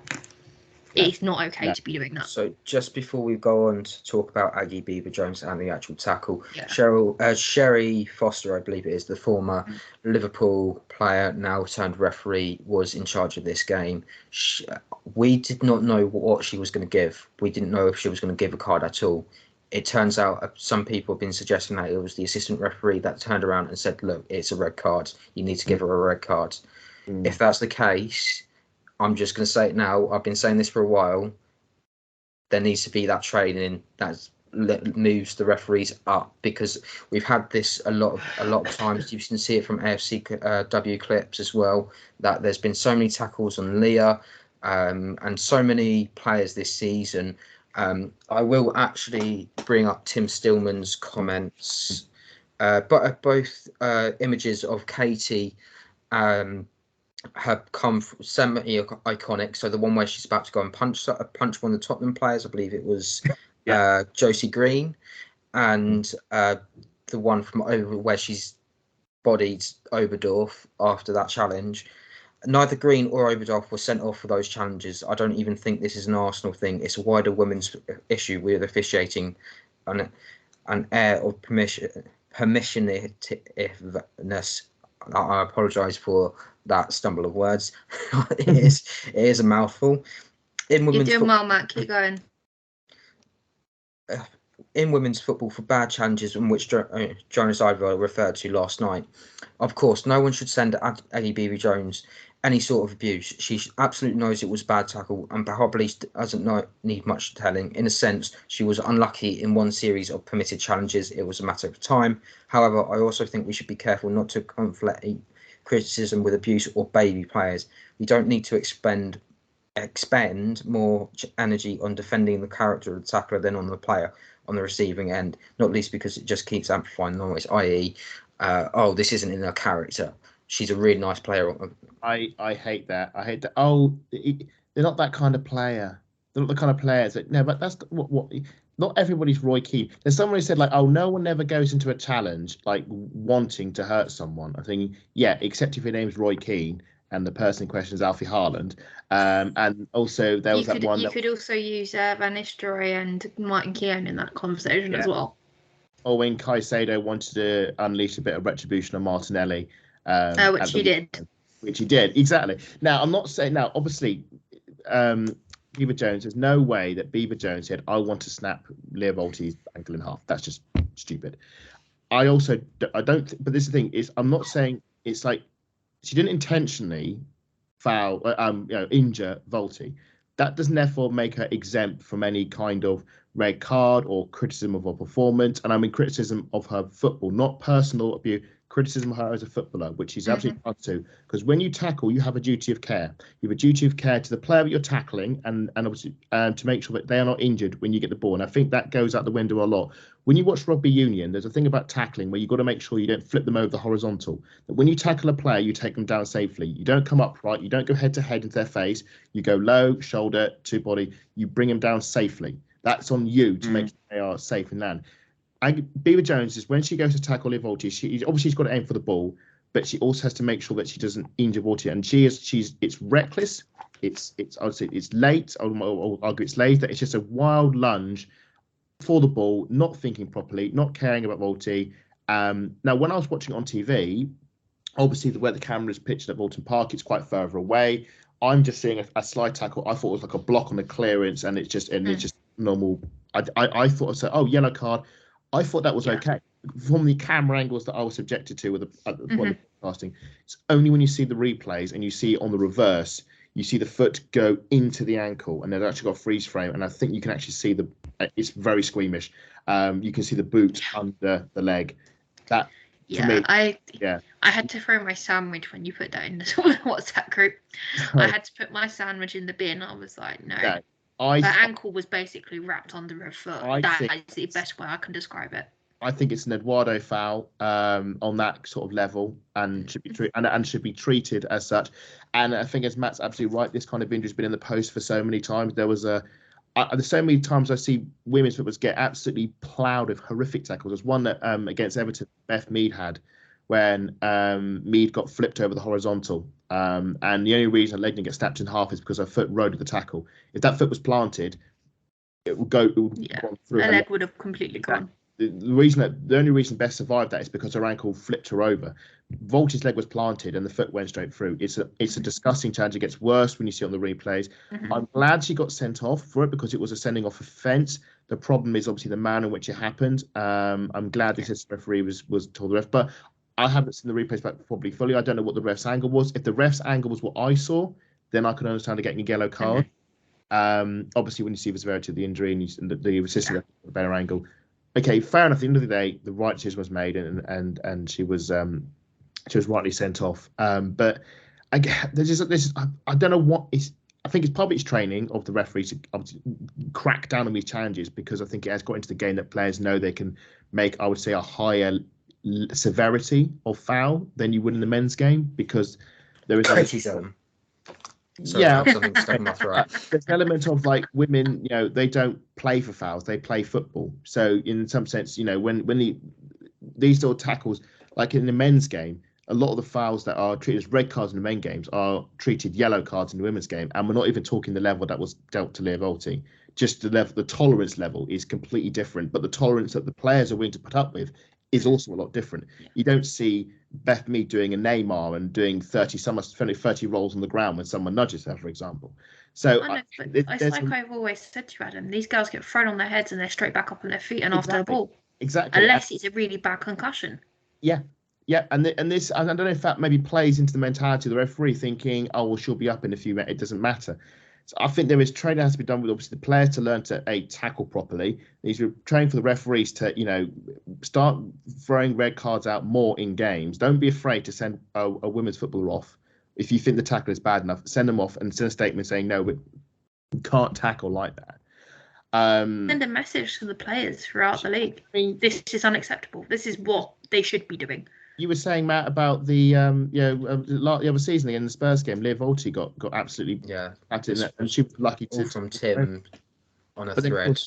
It's not okay to be doing that. So just before we go on to talk about Aggie Beever-Jones and the actual tackle, Sherry Foster, I believe it is, the former Liverpool player, now turned referee, was in charge of this game. We did not know what she was going to give. We didn't know if she was going to give a card at all. It turns out some people have been suggesting that it was the assistant referee that turned around and said, look, it's a red card. You need to give her a red card. If that's the case, I'm just going to say it now. I've been saying this for a while. There needs to be that training that moves the referees up, because we've had this a lot of times. You can see it from AFCW clips as well, that there's been so many tackles on Leah and so many players this season. I will actually bring up Tim Stillman's comments, but both images of Katie have come semi-iconic. So the one where she's about to go and punch one of the Tottenham players, I believe it was Josie Green, and the one from over where she's bodied Oberdorf after that challenge. Neither Green or Oberdorf were sent off for those challenges. I don't even think this is an Arsenal thing. It's a wider women's issue with officiating, an air of permissiveness. I apologise for that stumble of words. It is a mouthful. You're doing well, Matt. Keep going. In women's football, for bad challenges in which Jonas Iver referred to last night, of course, no one should send Aggie Beever-Jones any sort of abuse. She absolutely knows it was a bad tackle and probably doesn't need much telling. In a sense, she was unlucky in one series of permitted challenges. It was a matter of time. However, I also think we should be careful not to conflate criticism with abuse or baby players. We don't need to expend more energy on defending the character of the tackler than on the player on the receiving end, not least because it just keeps amplifying the noise, i.e., this isn't in her character. She's a really nice player. I hate that. I hate that. Oh, they're not that kind of player. They're not the kind of players that. No, but that's what. Not everybody's Roy Keane. There's someone who said like, oh, no one ever goes into a challenge like wanting to hurt someone. I think except if your name's Roy Keane and the person in question is Alfie Haaland. And also there was that one. You could also use Van Nistelrooy and Martin Keown in that conversation as well. Or when Caicedo wanted to unleash a bit of retribution on Martinelli. Which he did. Which he did, exactly. Now, I'm not saying... Now, obviously, Beever-Jones, there's no way that Beever-Jones said, I want to snap Leah Volti's ankle in half. That's just stupid. I don't... But this is the thing, is I'm not saying it's like... She didn't intentionally foul, injure Volti. That doesn't therefore make her exempt from any kind of red card or criticism of her performance. And I mean criticism of her football, not personal abuse. criticism of her as a footballer, which she's absolutely not to, because when you tackle, you have a duty of care. You have a duty of care to the player that you're tackling, and obviously to make sure that they are not injured when you get the ball. And I think that goes out the window a lot. When you watch rugby union, there's a thing about tackling where you've got to make sure you don't flip them over the horizontal. That when you tackle a player, you take them down safely. You don't come upright. You don't go head to head into their face. You go low, shoulder to body. You bring them down safely. That's on you to make sure they are safe and land. Beaver Jones is when she goes to tackle Volti, she's got to aim for the ball, but she also has to make sure that she doesn't injure Volti. And it's reckless. I would say it's late. I'll argue it's late. That it's just a wild lunge for the ball, not thinking properly, not caring about Volti. Now, when I was watching it on TV, obviously where the camera is pitched at Walton Park, it's quite further away. I'm just seeing a slide tackle. I thought it was like a block on the clearance, and it's just normal. I thought, so, oh, yellow card. I thought that was okay. From the camera angles that I was subjected to with the casting, it's only when you see the replays and you see on the reverse, you see the foot go into the ankle, and they've actually got a freeze frame, and I think you can actually see it's very squeamish. You can see the boot under the leg. That I had to throw my sandwich when you put that in the WhatsApp group. I had to put my sandwich in the bin. I was like, no. Her ankle was basically wrapped under her foot. That is the best way I can describe it. I think it's an Eduardo foul on that sort of level, and should be treated as such. And I think, as Matt's absolutely right, this kind of injury has been in the post for so many times. There's so many times I see women's footballers get absolutely ploughed with horrific tackles. There's one that against Everton, Beth Mead had, when Mead got flipped over the horizontal. And the only reason her leg didn't get snapped in half is because her foot rode the tackle. If that foot was planted, it would go through. Her leg would have completely gone. The only reason Beth survived that is because her ankle flipped her over. Volti's leg was planted and the foot went straight through. It's a disgusting challenge. It gets worse when you see it on the replays. I'm glad she got sent off for it because it was a sending off offence. The problem is obviously the manner in which it happened. I'm glad the assistant referee was told the ref, but I haven't seen the replays back probably fully. I don't know what the ref's angle was. If the ref's angle was what I saw, then I could understand getting a yellow card. Obviously, when you see the severity of the injury and the assistant ref a better angle. Okay, fair enough. At the end of the day, the right decision was made, and she was rightly sent off. But again, I don't know what is. I think it's probably its training of the referees to crack down on these challenges, because I think it has got into the game that players know they can make, I would say, a higher severity of foul than you would in the men's game, because there is criticism. There's an element of like women, they don't play for fouls, they play football. So in some sense, when these sort of tackles, like in the men's game, a lot of the fouls that are treated as red cards in the men games are treated yellow cards in the women's game. And we're not even talking the level that was dealt to Leah Volti. Just the tolerance level is completely different, but the tolerance that the players are willing to put up with is also a lot different. You don't see Beth Mead doing a Neymar and doing 30 rolls on the ground when someone nudges her, for example. So it's like I've always said to you, Adam, these girls get thrown on their heads and they're straight back up on their feet and after the ball. Exactly. Unless it's a really bad concussion. Yeah. Yeah, and this, I don't know if that maybe plays into the mentality of the referee, thinking, oh, well, she'll be up in a few minutes, it doesn't matter. So I think there is training that has to be done with obviously the players to learn to tackle properly. Needs to be training for the referees to start throwing red cards out more in games. Don't be afraid to send a women's footballer off if you think the tackle is bad enough. Send them off and send a statement saying no, we can't tackle like that. Send a message to the players throughout the league. I mean, this is unacceptable. This is what they should be doing. You were saying, Matt, about the the other season in the Spurs game, Leah Volti got absolutely at it, and she was lucky to. All from Tim on a thread.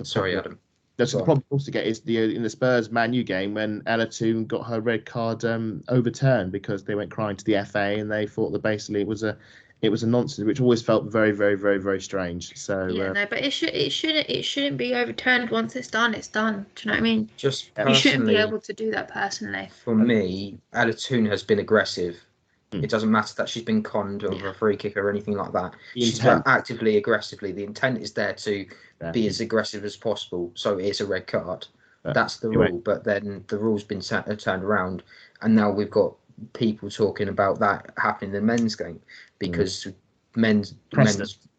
Sorry, Adam. That's the problem also to get is in the Spurs Man U game when Ella Toone got her red card overturned because they went crying to the FA and they thought that basically it was a nonsense, which always felt very, very, very, very strange. So but it shouldn't be overturned. Once it's done, it's done. Do you know what I mean? Just you shouldn't be able to do that personally. For me, Ella Toone has been aggressive. It doesn't matter that she's been conned over a free kick or anything like that. She's been actively, aggressively. The intent is there to be as aggressive as possible. So it's a red card. That's the rule. But then the rule's been turned around, and now we've got people talking about that happening in the men's game because men's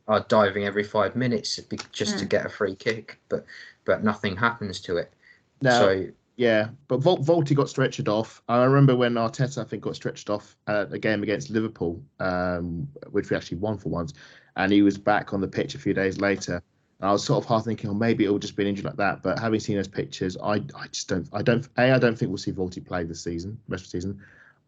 are diving every 5 minutes just to get a free kick, but nothing happens to it. No. So Yeah, but Volti got stretchered off. I remember when Arteta, I think, got stretched off at a game against Liverpool, which we actually won for once, and he was back on the pitch a few days later. And I was sort of half thinking, oh, maybe it'll just be an injury like that. But having seen those pictures, I don't think we'll see Volti play this season, rest of the season.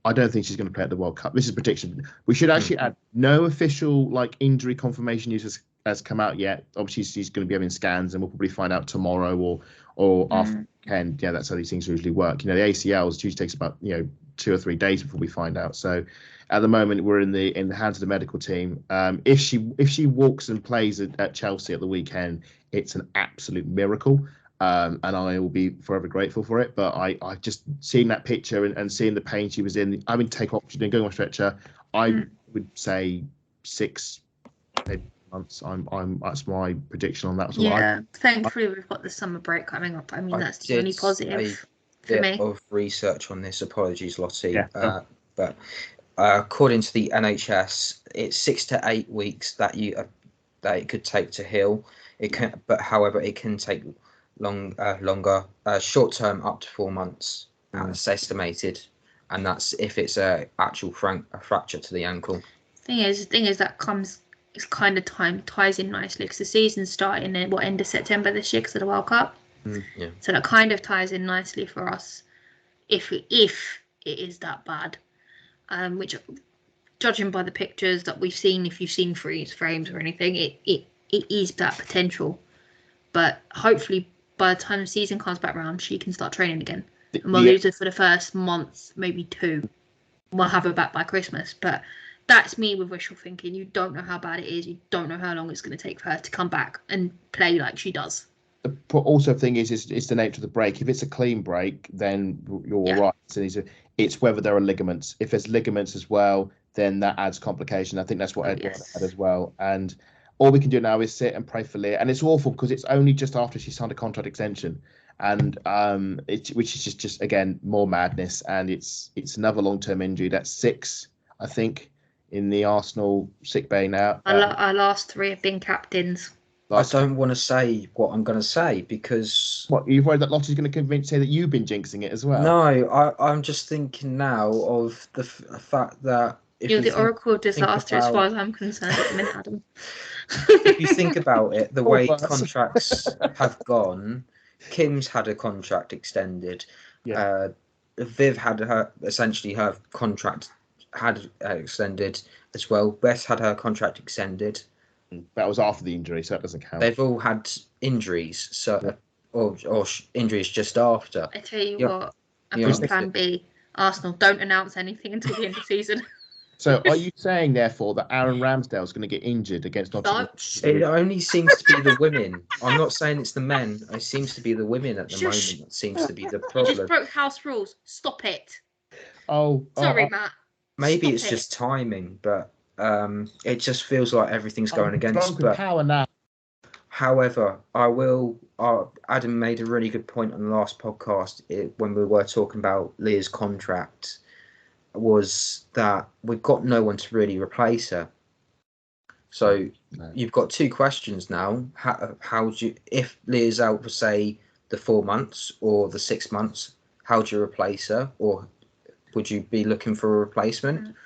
I don't think she's going to play at the World Cup. This is a prediction. We should actually add no official injury confirmation news has come out yet. Obviously, she's going to be having scans, and we'll probably find out tomorrow or after weekend. Yeah, that's how these things usually work. The ACLs usually takes about 2 or 3 days before we find out. So at the moment, we're in the hands of the medical team. If she walks and plays at Chelsea at the weekend, it's an absolute miracle. And I will be forever grateful for it. But I just seeing that picture and seeing the pain she was in, I mean, take oxygen, going on stretcher. I would say 6 months. That's my prediction on that. So thankfully we've got the summer break coming up. I mean, that's the only positive for me. Of research on this. Apologies, Lottie. Yeah. But according to the NHS, it's 6 to 8 weeks that it could take to heal. It can, but however, it can take longer, short term up to 4 months, and it's estimated, and that's if it's a actual fracture to the ankle. Thing is that it's kind of ties in nicely because the season's starting in end of September this year because of the World Cup. So that kind of ties in nicely for us if it is that bad, which, judging by the pictures that we've seen, if you've seen freeze frames or anything, it is that potential. But hopefully by the time the season comes back around, she can start training again. And we'll lose her for the first month, maybe 2. We'll have her back by Christmas. But that's me with wishful thinking. You don't know how bad it is. You don't know how long it's going to take for her to come back and play like she does. The also thing is it's the nature of the break. If it's a clean break, then you're all right. So it's whether there are ligaments. If there's ligaments as well, then that adds complication. I think that's what Edward had as well. And all we can do now is sit and pray for Leah. And it's awful because it's only just after she signed a contract extension, and which is just again more madness. And it's another long-term injury. That's 6, I think, in the Arsenal sick bay now. Our last 3 have been captains. I don't want to say what I'm going to say because... What, you've worried that Lottie's going to say that you've been jinxing it as well? No, I'm just thinking now of the fact that... You're the oracle of disaster as far as I'm concerned at the minute, Adam. If you think about it, the way contracts have gone, Kim's had a contract extended. Yeah. Viv had her contract extended as well. Beth had her contract extended. That was after the injury, so that doesn't count. They've all had injuries, or injuries just after. I tell you what, I've got plan B. Arsenal don't announce anything until the end of the season. So are you saying, therefore, that Aaron Ramsdale's going to get injured against Nottingham? It only seems to be the women. I'm not saying it's the men. It seems to be the women at the moment that seems to be the problem. You just broke house rules. Stop it. Sorry, Matt. Maybe it's just timing, but it just feels like everything's going against. But power now. However, Adam made a really good point on the last podcast when we were talking about Leah's contract, was that we've got no one to really replace her. So you've got 2 questions now. How do you, if Leah's out for say the 4 months or the 6 months, how do you replace her, or would you be looking for a replacement?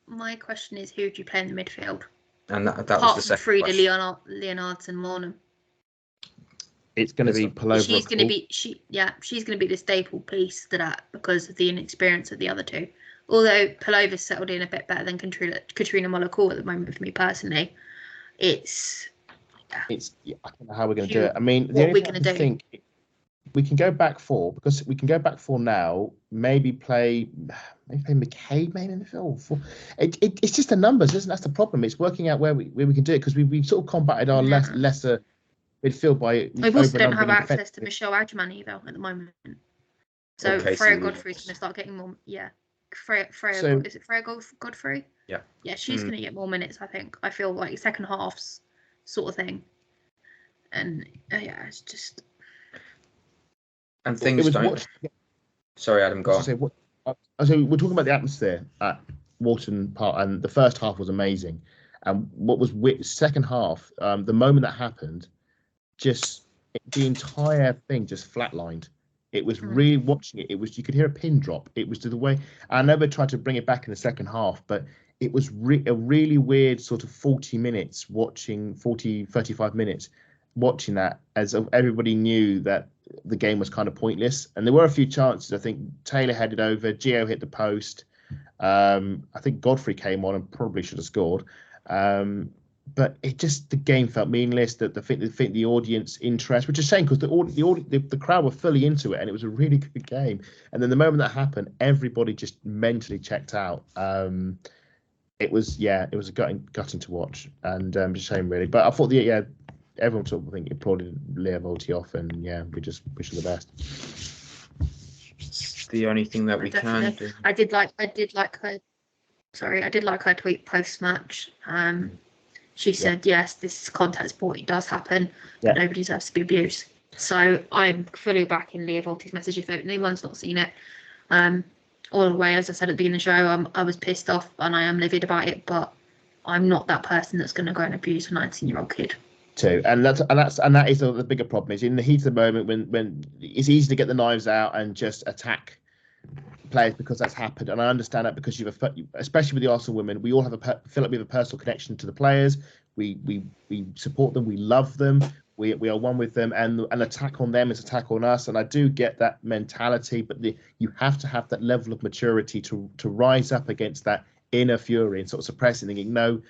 My question is, who do you play in the midfield? And that was the second Frida, question. Leonards and Mornham. It's going to be Palova. She's going to be the staple piece to that because of the inexperience of the other 2. Although Palova's settled in a bit better than Katrina Molakor at the moment for me personally. I don't know how we're going to do it. I mean, what we're going to do. We can go back 4 because we can go back 4 now. Maybe play McCabe maybe in the field. It's just the numbers, isn't that's the problem? It's working out where we can do it because we sort of combated our lesser midfield by. We also don't have access to Michelle Adjman either at the moment. So Freya Godfrey's going to start getting more. Yeah, Freya. Is it Freya Godfrey? Yeah. Yeah, she's going to get more minutes. I think. I feel like second halves sort of thing. And it's just. And things don't. Sorry, Adam, go on. So we're talking about the atmosphere at Walton Park, and the first half was amazing. And what was second half, the moment that happened, just the entire thing just flatlined. It was really watching it. It was, you could hear a pin drop. It was to the way. I know they tried to bring it back in the second half, but it was a really weird sort of 35 minutes watching that, as everybody knew that the game was kind of pointless. And there were a few chances. I think Taylor headed over, Gio hit the post. I think Godfrey came on and probably should have scored. But it just, the game felt meaningless. That the audience interest, which is a shame because the crowd were fully into it and it was a really good game. And then the moment that happened, everybody just mentally checked out. It was a gutting to watch, and just a shame really. But I thought everyone sort of think it probably Leah Volti off, and we just wish her the best. It's the only thing that we can do. I did like her. Sorry, I did like her tweet post match. She said, yes, this contact sport, it does happen. Yeah. Nobody deserves to be abused. So I'm fully backing Leah Volti's message if anyone's not seen it. All the way, as I said at the beginning of the show, I was pissed off and I am livid about it, but I'm not that person that's going to go and abuse a 19-year-old kid. Too, and that is the bigger problem. Is in the heat of the moment when it's easy to get the knives out and just attack players because that's happened. And I understand that because especially with the Arsenal women, we all feel like we have a personal connection to the players. We support them. We love them. We are one with them, and an attack on them is attack on us. And I do get that mentality, but you have to have that level of maturity to rise up against that inner fury and sort of suppressing, thinking, no,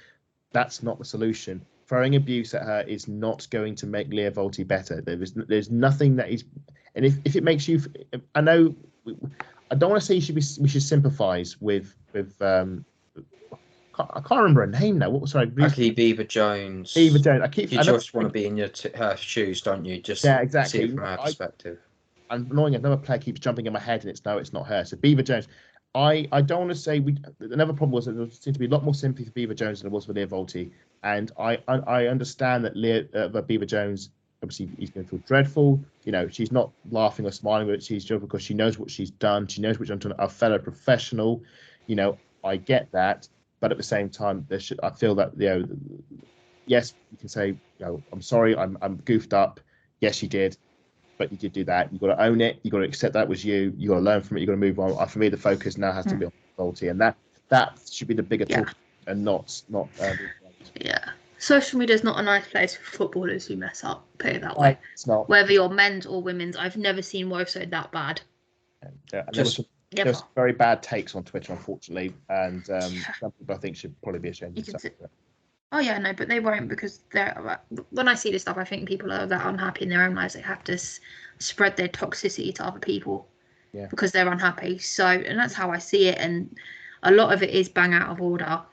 that's not the solution. Throwing abuse at her is not going to make Leah Volti better. There's nothing that is, and if it makes you, I know, I don't want to say we should sympathise with I can't remember her name now. Actually, Beaver Jones. Beaver Jones. You just want to be in her shoes, don't you? Just exactly. See it from her perspective. And annoying, another player keeps jumping in my head, and it's not her. So Beaver Jones. I don't want to say another problem was that there seemed to be a lot more sympathy for Beaver Jones than there was for Leah Volti, and I understand that Beaver Jones, obviously he's going to feel dreadful. She's not laughing or smiling, but she's joking because she knows what she's done. She knows what she's done to a fellow professional. I get that, but at the same time, I feel that yes, you can say I'm sorry, I'm goofed up. Yes, you did. But you did do that. You've got to own it. You've got to accept that was you. You've got to learn from it. You've got to move on. For me, the focus now has to be on Volti, and that should be the bigger talk, and not. Social media is not a nice place for footballers who mess up. Put it that way. It's not. Whether you're men's or women's, I've never seen Woso that bad. There was very bad takes on Twitter, unfortunately, and some people I think should probably be ashamed of themselves. Oh yeah, no, but they won't, because when I see this stuff, I think people are that unhappy in their own lives. They have to spread their toxicity to other people because they're unhappy. So, and that's how I see it. And a lot of it is bang out of order,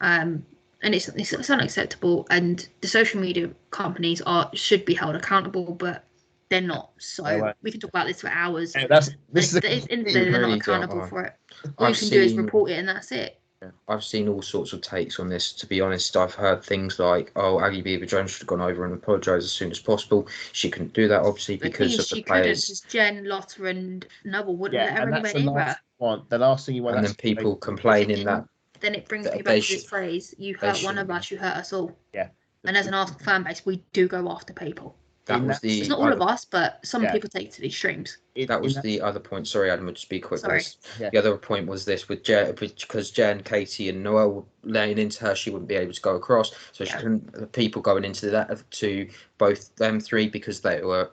and it's unacceptable. And the social media companies should be held accountable, but they're not. So we can talk about this for hours. They're not accountable for it. All you can do is report it, and that's it. I've seen all sorts of takes on this. To be honest, I've heard things like, Aggie Beaver Jones should have gone over and apologised as soon as possible. She couldn't do that, obviously, because of the players. Because Jen, Lotta and Noble wouldn't let her anywhere near her. The last thing you want. And then people complaining that. Then it brings me back to this phrase, you hurt one of us, you hurt us all. Yeah. And as an Arsenal fan base, we do go after people. It's not all of us, but some people take it to the extremes. That was the other point. Sorry, Adam, would just be quick. Sorry. The other point was this with Jen, because Jen, Katie, and Noelle were laying into her, she wouldn't be able to go across. So she couldn't. People going into that to both them three because they were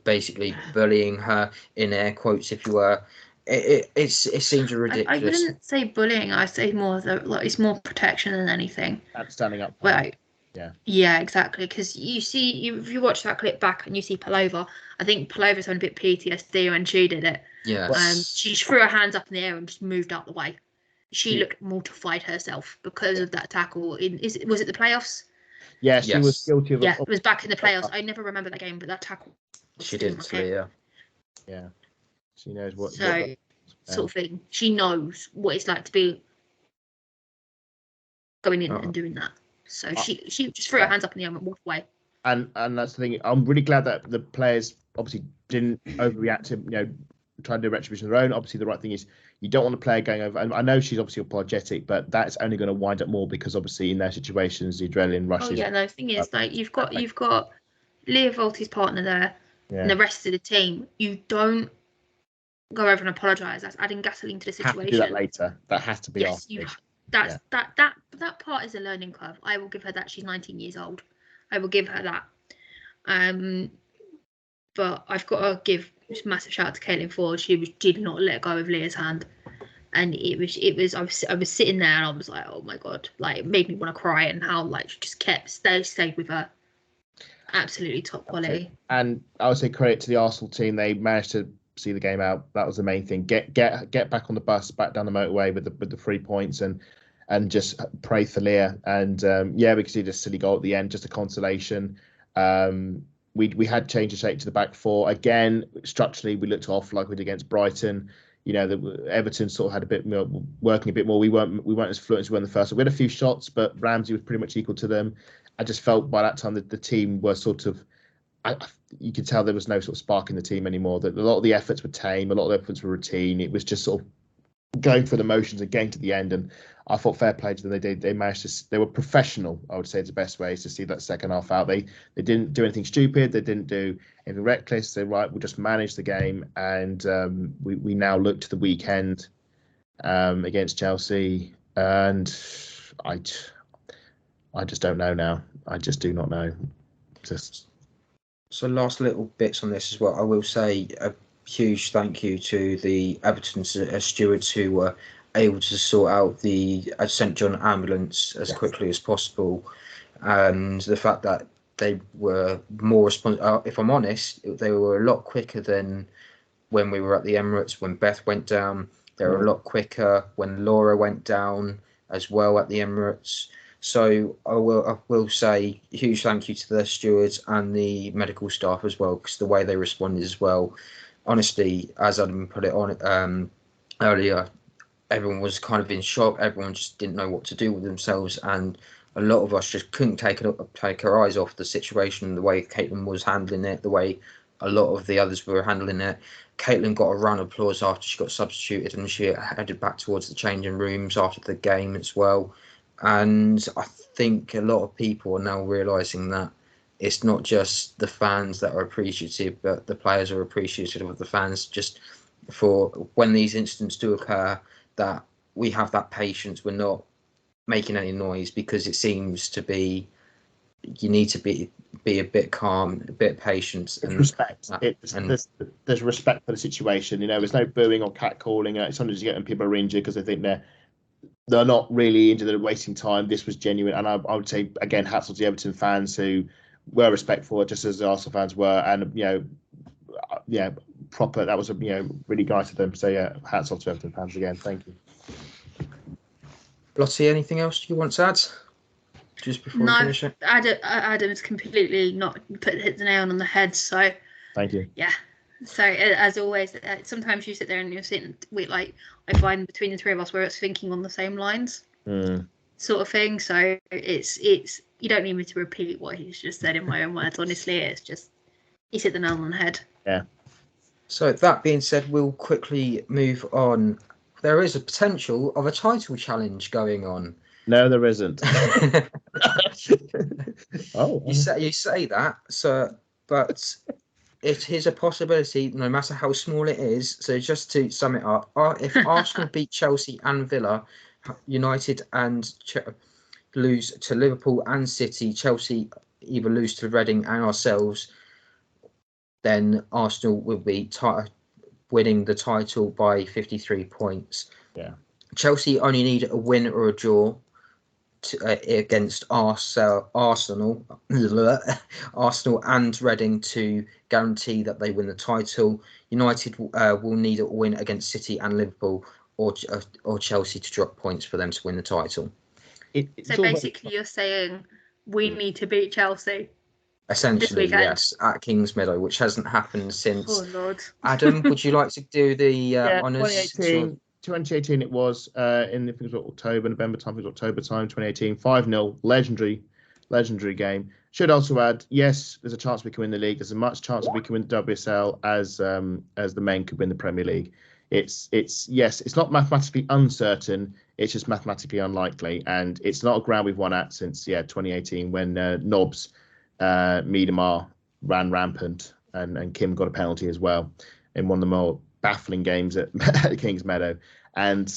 basically bullying her in air quotes, if you were. It seems ridiculous. I wouldn't say bullying. I say more it's more protection than anything. And standing up. Right. Yeah, exactly. Because if you watch that clip back and you see Palova, I think Palova's had a bit PTSD when she did it. Yeah. She threw her hands up in the air and just moved out the way. She looked mortified herself because of that tackle. Was it the playoffs? Yeah, she was guilty of. Yeah, it was back in the playoffs. I never remember that game, but that tackle. She did, yeah. Yeah. She knows what. Sort of thing. She knows what it's like to be going in and doing that. So she just threw her hands up in the air and walked away. And that's the thing. I'm really glad that the players obviously didn't overreact to try to do retribution of their own. Obviously, the right thing is you don't want a player going over. And I know she's obviously apologetic, but that's only going to wind up more because obviously in their situations the adrenaline rushes. Oh yeah, no. The thing is, you've got Leah Volti's partner there, and the rest of the team. You don't go over and apologise. That's adding gasoline to the situation. Have to do that later. That has to be yes, afterwards. That part is a learning curve. I will give her that. She's 19 years old. I will give her that. But I've got to give a massive shout out to Caitlin Ford. She did not let go of Leah's hand. And it was I was sitting there and I was like, oh my god, like it made me want to cry, and how like she just stayed with her. Absolutely top quality. And I would say credit to the Arsenal team. They managed to see the game out. That was the main thing. Get back on the bus, back down the motorway with the 3 points, and just pray for Leah. And we could see the silly goal at the end, just a consolation. We had changed the shape to the back four again. Structurally, we looked off like we did against Brighton. You know, the Everton sort of had a bit more, working a bit more. We weren't as fluent as we were in the first. So we had a few shots, but Ramsey was pretty much equal to them. I just felt by that time that the team were sort of, you could tell there was no sort of spark in the team anymore. That a lot of the efforts were tame, a lot of the efforts were routine. It was just sort of going through the motions and getting to the end. And I thought fair play to them. They managed to. They were professional. I would say it's the best way is to see that second half out. They didn't do anything stupid. They didn't do anything reckless. They we'll just manage the game, and we now look to the weekend against Chelsea, and I just don't know now. I just do not know. So last little bits on this as well. I will say a huge thank you to the Everton stewards who were able to sort out the St John ambulance as quickly as possible, and the fact that they were more responsive. If I'm honest, they were a lot quicker than when we were at the Emirates when Beth went down. They were a lot quicker when Laura went down as well at the Emirates. So I will say a huge thank you to the stewards and the medical staff as well, because the way they responded as well. Honestly, as Adam put it on earlier, everyone was kind of in shock. Everyone just didn't know what to do with themselves, and a lot of us just couldn't take our eyes off the situation, the way Caitlin was handling it, the way a lot of the others were handling it. Caitlin got a round of applause after she got substituted, and she headed back towards the changing rooms after the game as well. And I think a lot of people are now realising that it's not just the fans that are appreciative, but the players are appreciative of the fans, just for when these incidents do occur, that we have that patience. We're not making any noise, because it seems to be you need to be a bit calm, a bit patient, and respect. There's respect for the situation. You know, there's no booing or catcalling. Sometimes you get when people are injured because they think they're not really injured, they're wasting time. This was genuine, and I would say again, hats off to the Everton fans who were respectful, just as the Arsenal fans were, and proper. That was really nice of them. So yeah, hats off to Everton fans again. Thank you. Lottie, anything else you want to add just before we finish it? Adam's completely not hit the nail on the head. So thank you. Yeah. So as always, sometimes you sit there and you're sitting I find between the three of us, we're thinking on the same lines, sort of thing. So it's you don't need me to repeat what he's just said in my own words. Honestly, it's just he's hit the nail on the head. Yeah. So that being said, we'll quickly move on. There is a potential of a title challenge going on. No, there isn't. Oh, you say that, sir, but it is a possibility, no matter how small it is. So just to sum it up, if Arsenal beat Chelsea and Villa, United and lose to Liverpool and City, Chelsea either lose to Reading and ourselves, then Arsenal will be winning the title by 53 points. Yeah. Chelsea only need a win or a draw against Arsenal and Reading to guarantee that they win the title. United will need a win against City and Liverpool, or Chelsea to drop points for them to win the title. So basically, you're saying we need to beat Chelsea. Essentially, yes, at Kings Meadow, which hasn't happened since. Oh Lord! Adam, would you like to do the honours? 2018 it was in I think it was October, November time. It was October time, 2018. 5-0, legendary game. Should also add, yes, there's a chance we can win the league. There's as much chance that we can win the WSL as the men could win the Premier League. It's not mathematically uncertain. It's just mathematically unlikely, and it's not a ground we've won at since 2018 when Nobbs, Miedemar ran rampant and Kim got a penalty as well in one of the more baffling games at Kings Meadow. And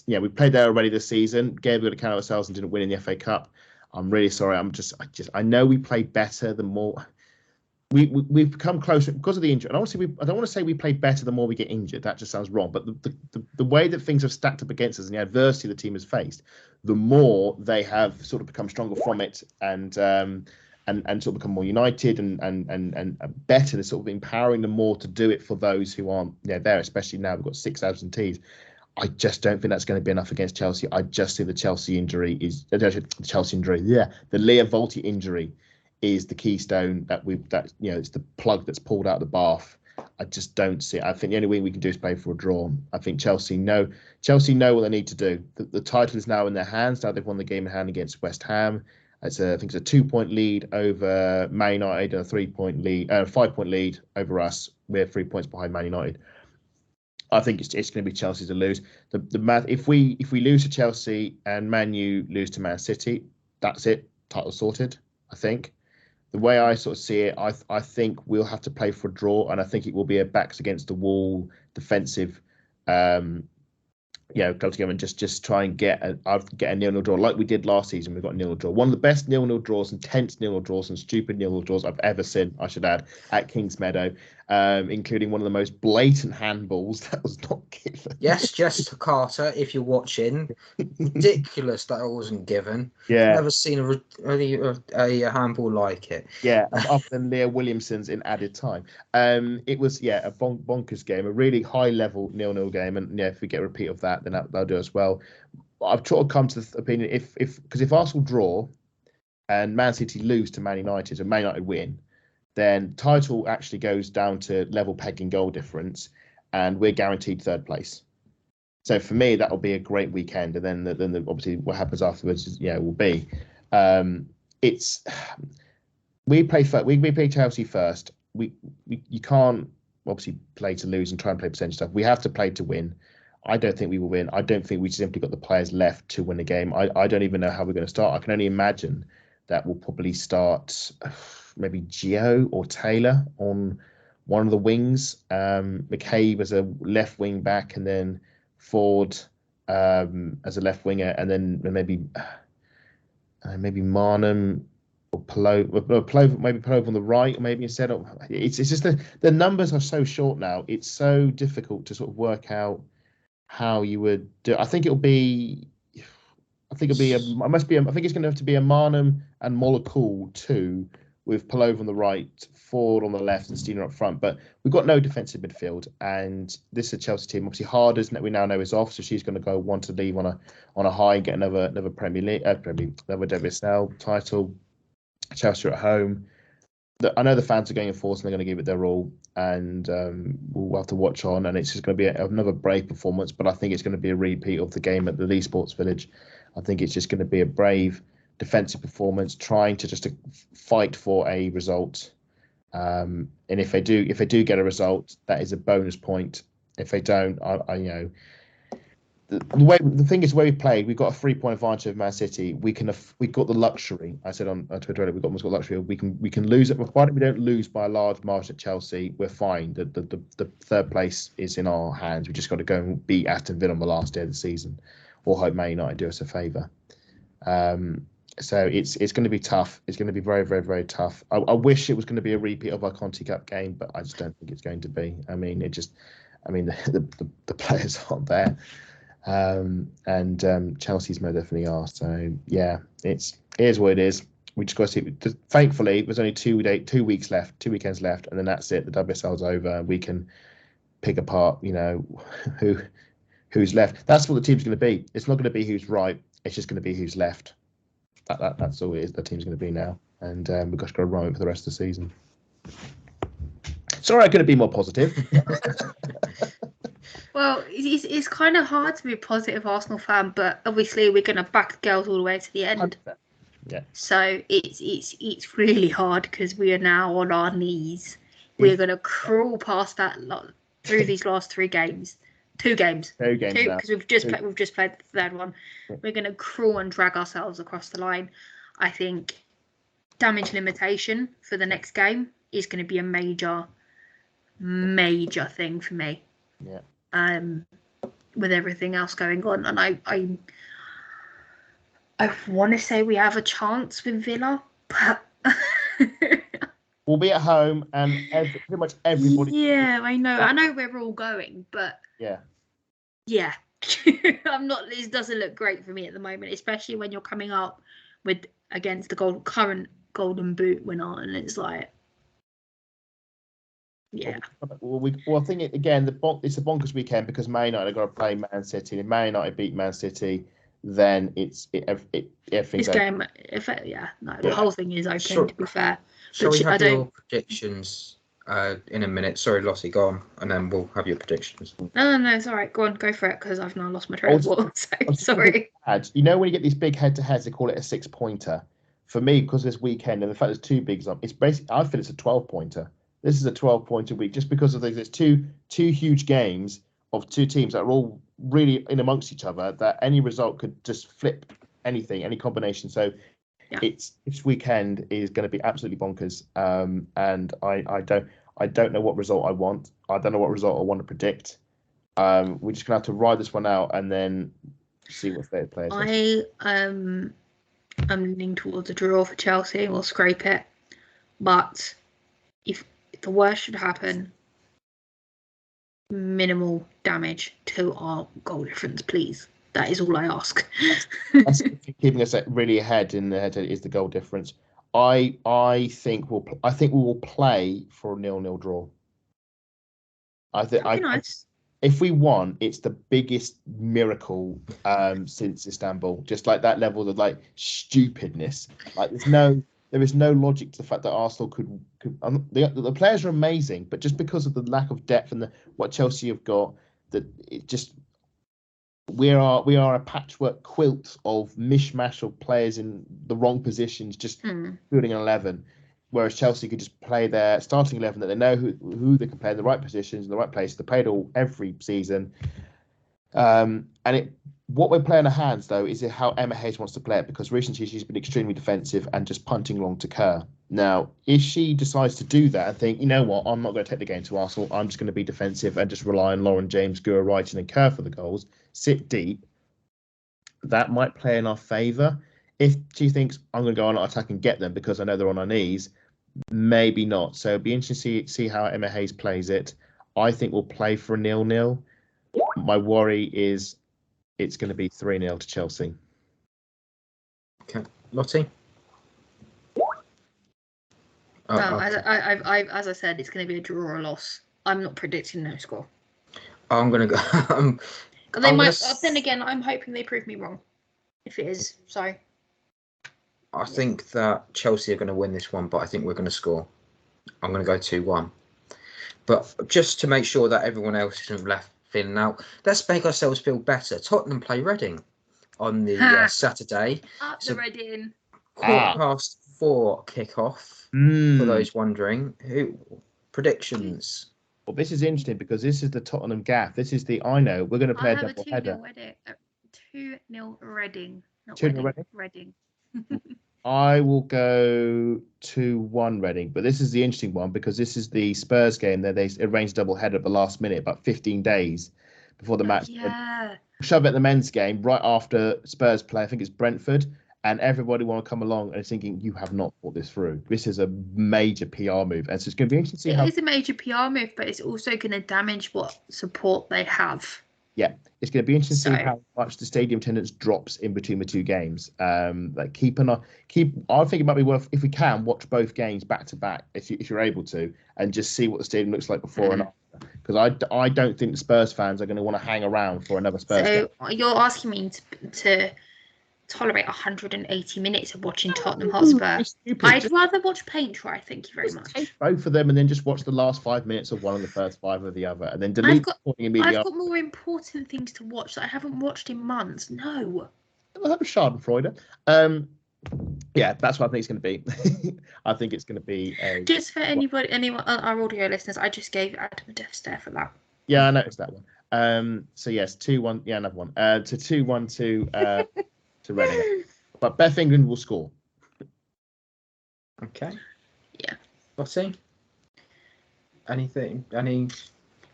yeah, we played there already this season. Gave it a count ourselves and didn't win in the FA Cup. I'm really sorry. I know we played better the more we've become closer because of the injury. And honestly, I don't want to say we played better the more we get injured. That just sounds wrong. But the way that things have stacked up against us and the adversity the team has faced, the more they have sort of become stronger from it and sort of become more united and better. They're sort of empowering them more to do it for those who aren't there, especially now we've got 6 absentees. I just don't think that's going to be enough against Chelsea. I just think the Chelsea injury is the Leah Volti injury is the keystone it's the plug that's pulled out of the bath. I just don't see it. I think the only way we can do is play for a draw. I think Chelsea know what they need to do. The title is now in their hands. Now they've won the game in hand against West Ham. I think it's a 2-point lead over Man United and a 3-point lead, 5-point lead over us. We're 3 points behind Man United. I think it's going to be Chelsea to lose. The math. If we lose to Chelsea and Man U lose to Man City, that's it. Title sorted. I think. The way I sort of see it, I think we'll have to play for a draw, and I think it will be a backs against the wall defensive. Go together and just try and get a 0-0 draw like we did last season. We got a 0-0 draw, one of the best 0-0 draws and tense 0-0 draws and stupid 0-0 draws I've ever seen. I should add at Kings Meadow, including one of the most blatant handballs that was not given. Yes, Jessica Carter, if you're watching, ridiculous that it wasn't given. Yeah, I've never seen a handball like it. Yeah, other than Leah Williamson's in added time. It was a bonkers game, a really high level 0-0 game, and if we get a repeat of that, then that'll do us well. I've sort of come to the opinion if Arsenal draw and Man City lose to Man United and Man United win, then title actually goes down to level pegging goal difference, and we're guaranteed 3rd place. So for me, that'll be a great weekend, and then obviously what happens afterwards will be. We play Chelsea first. You can't obviously play to lose and try and play percentage stuff. We have to play to win. I don't think we will win. I don't think we simply got the players left to win a game. I don't even know how we're going to start. I can only imagine that we'll probably start maybe Gio or Taylor on one of the wings. McCabe as a left wing back, and then Ford as a left winger, and then maybe Marnham or Plov on the right, maybe instead of. It's just the numbers are so short now. It's so difficult to sort of work out how you would do. I think it's going to have to be a Marnham and Molekul 2 with Plov on the right, Ford on the left, and Steiner up front. But we've got no defensive midfield, and this is a Chelsea team. Obviously, Harders that we now know is off, so she's going to go want to leave on a high and get another Premier League, another WSL title. Chelsea at home. I know the fans are going in force and they're going to give it their all, and we'll have to watch on. And it's just going to be another brave performance, but I think it's going to be a repeat of the game at the Lee Sports Village. I think it's just going to be a brave defensive performance, trying to just fight for a result. And if they do get a result, that is a bonus point. If they don't, the thing is, where we played, we've got a 3-point advantage of Man City. We got the luxury. I said on Twitter earlier, we've almost got luxury. We can lose it, provided we don't lose by a large margin at Chelsea. We're fine. The 3rd place is in our hands. We just got to go and beat Aston Villa on the last day of the season, or hope Man United do us a favour. So it's going to be tough. It's going to be very, very, very tough. I wish it was going to be a repeat of our Conti Cup game, but I just don't think it's going to be. The players aren't there. Chelsea's most definitely are. So yeah, it is what it is. We just got to see. Thankfully, there's only 2 weekends left, and then that's it. The WSL's over. We can pick apart, who's left. That's what the team's going to be. It's not going to be who's right. It's just going to be who's left. That's all it is. The team's going to be now, and we've got to go run it for the rest of the season. Sorry, I couldn't be more positive. Well, it's kind of hard to be a positive Arsenal fan, but obviously we're going to back the girls all the way to the end. 100%. Yeah. So it's really hard because we are now on our knees. We're going to crawl past that through these last 3 games. 2 games. 2 games because we've just played the 3rd one. We're going to crawl and drag ourselves across the line. I think damage limitation for the next game is going to be a major thing for me. Yeah. With everything else going on, and I want to say we have a chance with Villa, but We'll be at home, and pretty much everybody. Yeah, I know we're all going, but Yeah. yeah, I'm not. This doesn't look great for me at the moment, especially when you're coming up with against the current Golden Boot winner, and it's like, yeah. Well, I think again, it's a bonkers weekend because Man United are going to play Man City. If Man United beat Man City, then everything's This game, the whole thing is open. Sure. To be fair, Shall we have your predictions in a minute? Sorry, Lottie, go on, and then we'll have your predictions. No, it's all right. Go on, go for it, because I've now lost my train of thought. So sorry. You know, when you get these big head-to-heads, they call it a 6-pointer. For me, because this weekend and the fact there's 2 bigs on, it's basically I feel it's a 12-pointer. This is a 12-pointer week just because of there's two huge games of 2 teams that are all really in amongst each other. That any result could just flip anything, any combination. So. Yeah. This weekend is going to be absolutely bonkers, and I don't know what result I want. I don't know what result I want to predict. We're just going to have to ride this one out and then see what state of play is. I'm leaning towards a draw for Chelsea. We'll scrape it, but if the worst should happen, minimal damage to our goal difference, please. That is all I ask. That's keeping us really ahead in the head is the goal difference. I think we will play for a 0-0 draw. That'd be nice. If we won, it's the biggest miracle since Istanbul. Just like that level of like stupidness. Like there is no logic to the fact that Arsenal could the players are amazing, but just because of the lack of depth and what Chelsea have got, that it just. We are a patchwork quilt of mishmash of players in the wrong positions, just building an 11. Whereas Chelsea could just play their starting 11 that they know who they can play in the right positions, in the right place. They play it all every season. What we're playing our hands though is how Emma Hayes wants to play it, because recently she's been extremely defensive and just punting along to Kerr. Now, if she decides to do that and think, you know what, I'm not going to take the game to Arsenal, I'm just going to be defensive and just rely on Lauren James, Gura Wrighton and Kerr for the goals, sit deep, that might play in our favour. If she thinks I'm going to go on attack and get them because I know they're on our knees, maybe not. So it'll be interesting to see how Emma Hayes plays it. I think we'll play for a 0-0. My worry is it's going to be 3-0 to Chelsea. Okay, Lottie. As I said, it's going to be a draw or a loss. I'm not predicting no score. I'm going to go. Then again, I'm hoping they prove me wrong. If it is, so. I think that Chelsea are going to win this one, but I think we're going to score. I'm going to go 2-1. But just to make sure that everyone else isn't left feeling out, let's make ourselves feel better. Tottenham play Reading on the Saturday. Up the Reading. 4:15 kick-off, for those wondering. Predictions? Well, this is interesting because this is the Tottenham gap. This is we're going to play a double header. 2-0 Reading. 2-0 Reading. I will go 2-1 Reading, but this is the interesting one because this is the Spurs game that they arranged double header at the last minute, about 15 days before the match. Yeah. Shove it at the men's game right after Spurs play. I think it's Brentford, and everybody want to come along and thinking you have not thought this through. This is a major PR move, and so it's going to be interesting to see how. It is a major PR move, but it's also going to damage what support they have. Yeah, it's going to be interesting to see how much the stadium attendance drops in between the 2 games. I think it might be worth, if we can, watch both games back to back if you're able to, and just see what the stadium looks like before and after. Because I don't think the Spurs fans are going to want to hang around for another Spurs game. So you're asking me to tolerate 180 minutes of watching Tottenham Hotspur? I'd rather watch paint dry. Thank you very much. Both of them, and then just watch the last 5 minutes of one and the first 5 of the other, and then delete immediately. I've got more important things to watch that I haven't watched in months. No. I'll have a Schadenfreude. Yeah, that's what I think it's going to be. I think it's going to be just for anyone, our audio listeners. I just gave Adam a death stare for that. Yeah, I noticed that one. So yes, 2-1. Yeah, another one. To 2-1 to Reading, but Beth England will score. Okay. Yeah. Lottie? Anything? Any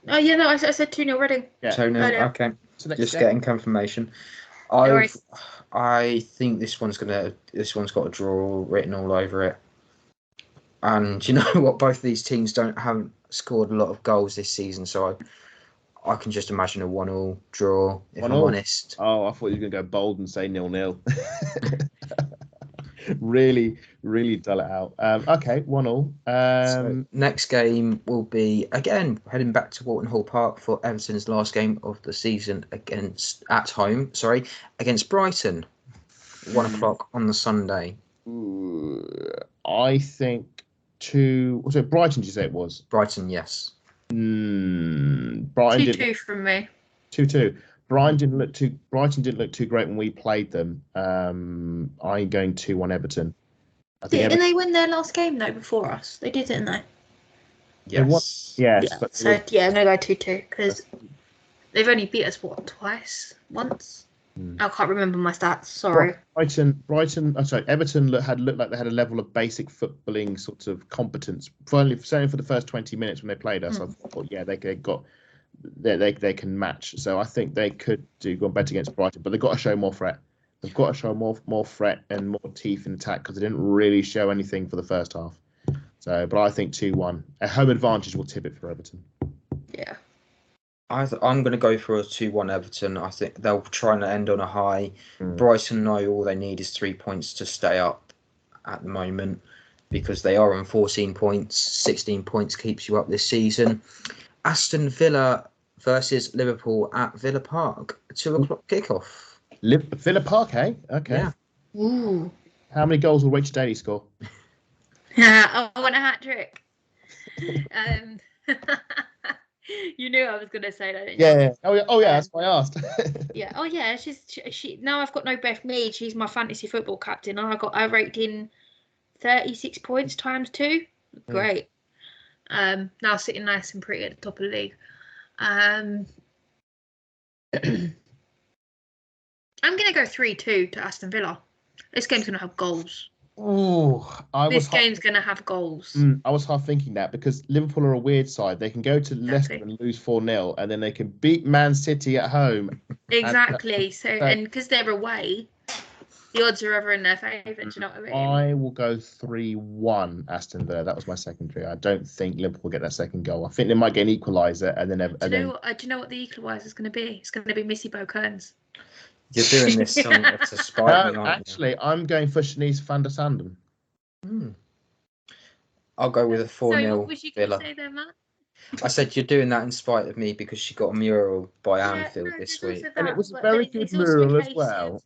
Oh yeah, no, I said 2-0 Reading. Yeah. 2-0. earlier. Okay. So next Just game. getting confirmation. worries. I think this one's got a draw written all over it. And you know what? Both of these teams haven't scored a lot of goals this season, so I can just imagine a 1-1 draw. If I'm 1-1. honest. Oh, I thought you were going to go bold and say 0-0. Really, really dull it out. Okay, 1-1. So next game will be again heading back to Walton Park for Everton's last game of the season against Brighton. 1:00 on the Sunday. I think was it Brighton? Did you say it was Brighton? Yes. Brighton 2-2 from me. 2-2. Brighton didn't look too great when we played them. I'm going 2-1 Everton. Didn't they win their last game though before us? They did, didn't they? Yes. Yes. Yeah. So I'm gonna go 2-2 because they've only beat us once. I can't remember my stats. Sorry. Everton looked like they had a level of basic footballing sort of competence. Certainly for the first 20 minutes when they played us, I thought, yeah, they can match. So I think they could go better against Brighton, but they've got to show more threat. They've got to show more threat and more teeth in attack because they didn't really show anything for the first half. So, but I think 2-1. A home advantage will tip it for Everton. Yeah. I'm going to go for a 2-1 Everton. I think they'll try and end on a high. Brighton know all they need is 3 points to stay up at the moment because they are on 14 points. 16 points keeps you up this season. Aston Villa versus Liverpool at Villa Park. 2:00 kickoff. Villa Park, eh? Okay. Yeah. Ooh. How many goals will Rachel Daly score? I want a hat trick. You knew I was going to say that. Didn't you? Yeah. Oh yeah. That's why I asked. Yeah. Oh yeah. She. Now I've got no Beth Mead. She's my fantasy football captain. I ranked in 36 points times 2. Great. Now sitting nice and pretty at the top of the league. I'm gonna go 3-2 to Aston Villa. This game's gonna have goals. This game's gonna have goals. I was half thinking that because Liverpool are a weird side. They can go to Leicester and lose 4-0, and then they can beat Man City at home. Exactly. And because they're away, the odds are ever in their favour. Do you know what I mean? I will go 3-1 Aston Villa. That was my secondary. I don't think Liverpool will get that second goal. I think they might get an equaliser, and then. Do you know what the equaliser is going to be? It's going to be Missy Bo Kearns. You're doing this to spite me, aren't you? I'm going for Shanice van der Sanden. I'll go with a 4-0 what was you going to say there, Matt? I said you're doing that in spite of me because she got a mural by Anfield this week. And it was a very good mural as well.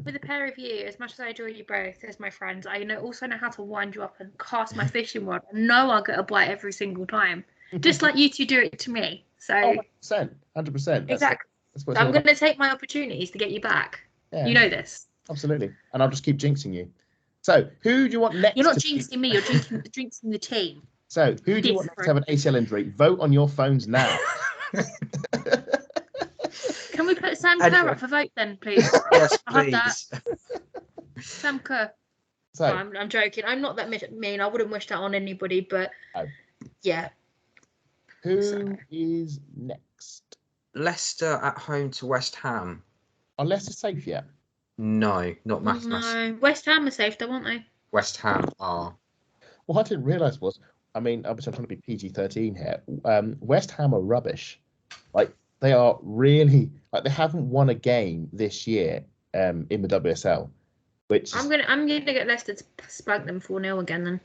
With a pair of you, as much as I enjoy you both as my friends, I also know how to wind you up and cast my fishing rod. I know I'll get a bite every single time. Just like you two do it to me. So 100%. Exactly. So I'm going to take my opportunities to get you back. Yeah. You know this. Absolutely. And I'll just keep jinxing you. So, who do you want next? You're not jinxing me, you're jinxing the team. So, who do you want next to have an ACL injury? Vote on your phones now. Can we put Sam Kerr up for vote then, please? Yes, please. Sam Kerr. So, I'm joking. I'm not that mean. I wouldn't wish that on anybody, but yeah. Who is next? Leicester at home to West Ham. Are Leicester safe yet? No, not maths. No, West Ham are safe though, aren't they? West Ham are. What I didn't realise was, I'm trying to be PG-13 here. West Ham are rubbish. Like, they are really, they haven't won a game this year in the WSL. Which I'm gonna get Leicester to spank them 4-0 again then.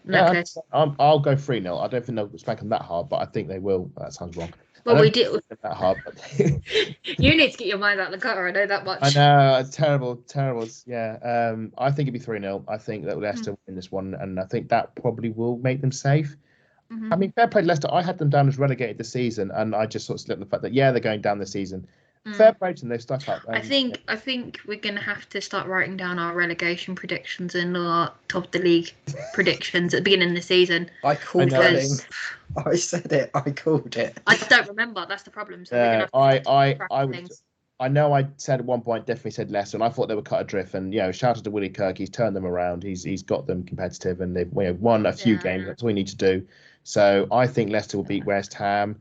I'll go 3-0. I don't think they'll spank them that hard, but I think they will. That sounds wrong. Well, we did that hard. You need to get your mind out of the gutter. I know that much. I know, it's terrible. Yeah. I think it'd be 3-0. I think that Leicester win this one, and I think that probably will make them safe. I mean, fair play to Leicester. I had them down as relegated this season, and I just sort of slipped the fact that they're going down this season. Fair play to them, they've stuck up. I think we're going to have to start writing down our relegation predictions and our top of the league predictions at the beginning of the season. I called it. I said it. I called it. I don't remember. That's the problem. So we're going to have to I know I said at one point, definitely said Leicester, and I thought they were cut adrift. And shout out to Willie Kirk. He's turned them around. He's got them competitive, and they've won a few games. That's all we need to do. So I think Leicester will beat West Ham.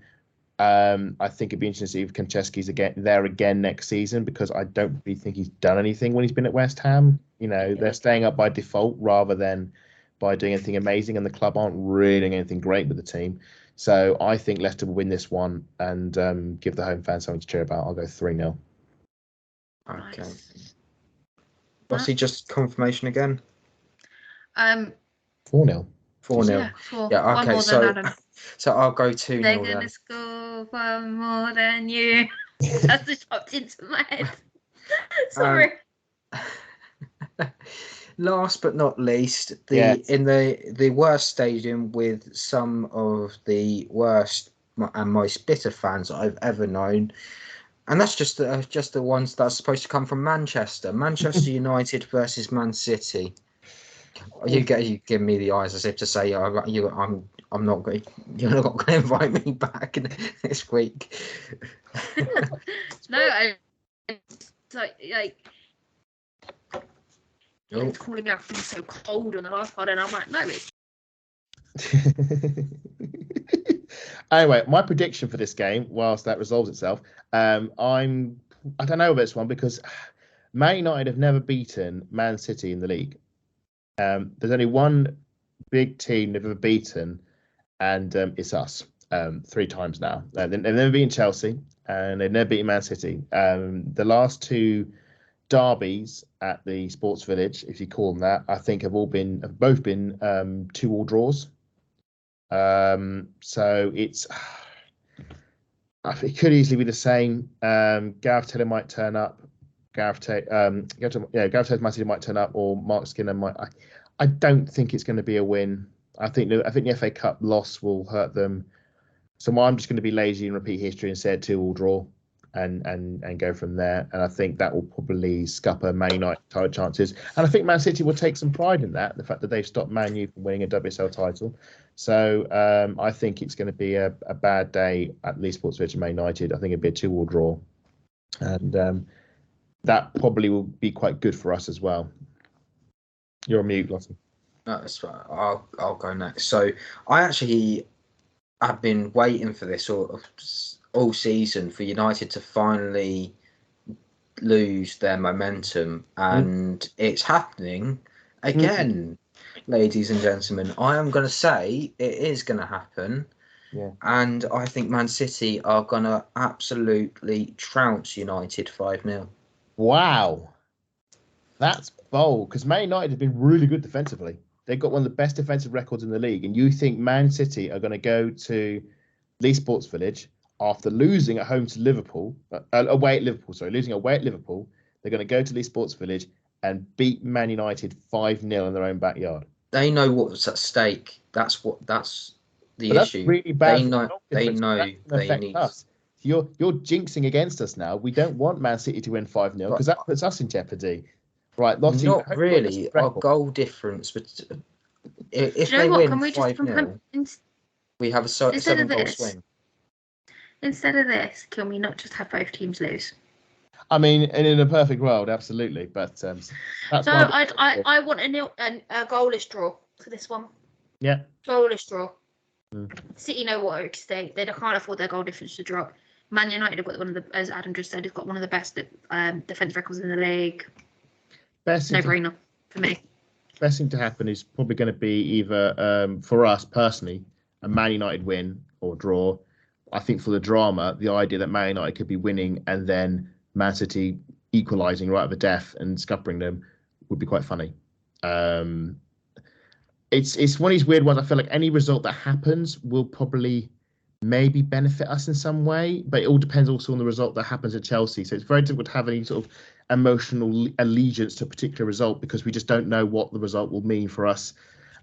I think it'd be interesting to see if Konchesky's there again next season, because I don't really think he's done anything when he's been at West Ham. They're staying up by default rather than by doing anything amazing, and the club aren't really doing anything great with the team. So I think Leicester will win this one and give the home fans something to cheer about. I'll go 3-0. Okay. Nice. What's he just confirmation again? 4-0. 4-0. Yeah, Yeah, one okay, more so than Adam. so I'll go 2-0 They're then. gonna score one more than you. That's just popped into my head. Sorry. Last but not least, Yes. in the worst stadium with some of the worst and most bitter fans I've ever known, and that's just the ones that are supposed to come from Manchester. Manchester United versus Man City. You give me the eyes as if to say, I'm not going. You're not going to invite me back this week. No, like Oh. it's calling me out being so cold on the last part, and I'm like, no, it's Anyway, my prediction for this game, whilst that resolves itself, I don't know this one, because Man United have never beaten Man City in the league. There's only one big team they've ever beaten, and it's us 3 times now. They've never beaten Chelsea, and they've never beaten Man City. The last 2 derbies at the Sports Village, if you call them that, I think have both been 2-2 draws. So it could easily be the same. Gareth Taylor might turn up. Gareth Taylor might turn up, or Mark Skinner might. I don't think it's going to be a win. I think the FA Cup loss will hurt them. So I'm just going to be lazy and repeat history and say a 2-2 draw, and go from there. And I think that will probably scupper Man United title chances. And I think Man City will take some pride in that, the fact that they've stopped Man U from winning a WSL title. So I think it's going to be a bad day at Leeds Sports Village and Man United. I think it'll be a 2-2 draw. And that probably will be quite good for us as well. You're on mute, Lottie. No, that's fine. I'll go next. So I've been waiting for this all season for United to finally lose their momentum, and it's happening again, ladies and gentlemen. I am going to say it is going to happen. Yeah. And I think Man City are going to absolutely trounce United 5-0. Wow. That's bold, because Man United have been really good defensively. They've got one of the best defensive records in the league, and you think Man City are going to go to Leeds Sports Village after losing at home to Liverpool, losing away at Liverpool, they're going to go to Leeds Sports Village and beat Man United 5-0 in their own backyard. They know what's at stake. That's the But issue. That's really bad. They know they need us. You're jinxing against us now. We don't want Man City to win 5-0, because that puts us in jeopardy. Right, Lottie. Not really. Our goal difference, but if they win 5-0, we have a 7-goal swing. Instead of this, can we not just have both teams lose? I mean, and in a perfect world, absolutely. But that's I want a goalless draw for this one. Yeah. Goalless draw. City know what are at stake. They can't afford their goal difference to drop. Man United have got one of the, as Adam just said, has got one of the best defence records in the league. No-brainer for me. Best thing to happen is probably going to be either, for us personally, a Man United win or draw. I think for the drama, the idea that Man United could be winning and then Man City equalising right at the death and scuppering them would be quite funny. It's one of these weird ones. I feel like any result that happens will probably maybe benefit us in some way, but it all depends also on the result that happens at Chelsea. So it's very difficult to have any sort of emotional allegiance to a particular result, because we just don't know what the result will mean for us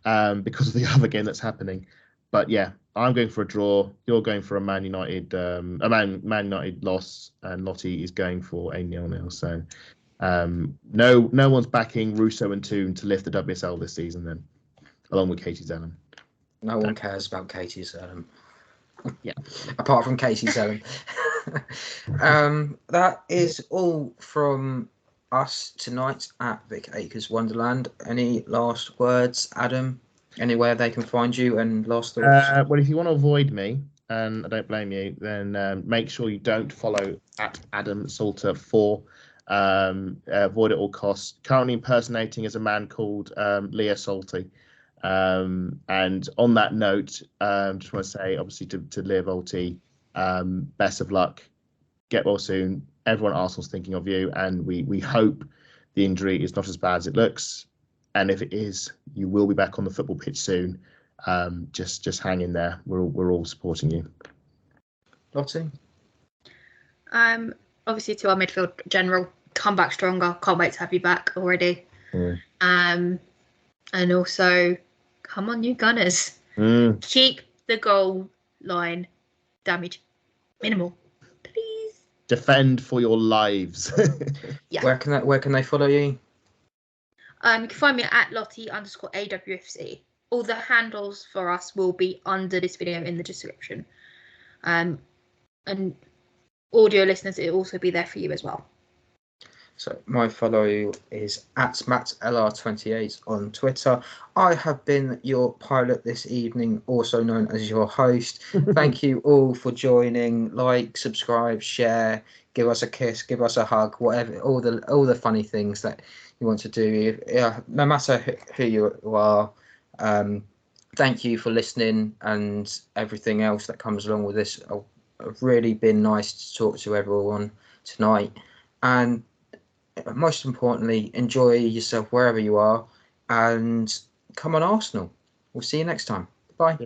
because of the other game that's happening. But yeah, I'm going for a draw. You're going for a Man United Man United loss, and Lottie is going for a 0-0. So no one's backing Russo and Toon to lift the WSL this season then, along with Katie Zellum. No one cares about Katie Zellum. Yeah. Apart from Katie Zellum. That is all from us tonight at Vic Akers Wonderland. Any last words, Adam? Anywhere they can find you, and last thoughts? Well, if you want to avoid me, and I don't blame you, then make sure you don't follow at Adam Salter 4. Avoid at all costs. Currently impersonating as a man called Leah Salty. And on that note, just want to say, obviously, to Leah Volti, best of luck. Get well soon. Everyone at Arsenal's thinking of you, and we hope the injury is not as bad as it looks. And if it is, you will be back on the football pitch soon. Just hang in there. We're all supporting you. Lottie? Obviously to our midfield general, come back stronger. Can't wait to have you back already. And also, come on, you Gunners. Keep the goal line damage minimal, please. Defend for your lives. Yeah. Where can they follow you? You can find me at Lottie_AWFC. All the handles for us will be under this video in the description. And audio listeners, it will also be there for you as well. So my follow is at MattLR28 on Twitter. I have been your pilot this evening, also known as your host. Thank you all for joining. Like, subscribe, share, give us a kiss, give us a hug, whatever, all the funny things that you want to do. Yeah, no matter who you are. Thank you for listening and everything else that comes along with this. It's really been nice to talk to everyone tonight, and most importantly, enjoy yourself wherever you are, and come on Arsenal. We'll see you next time. Bye.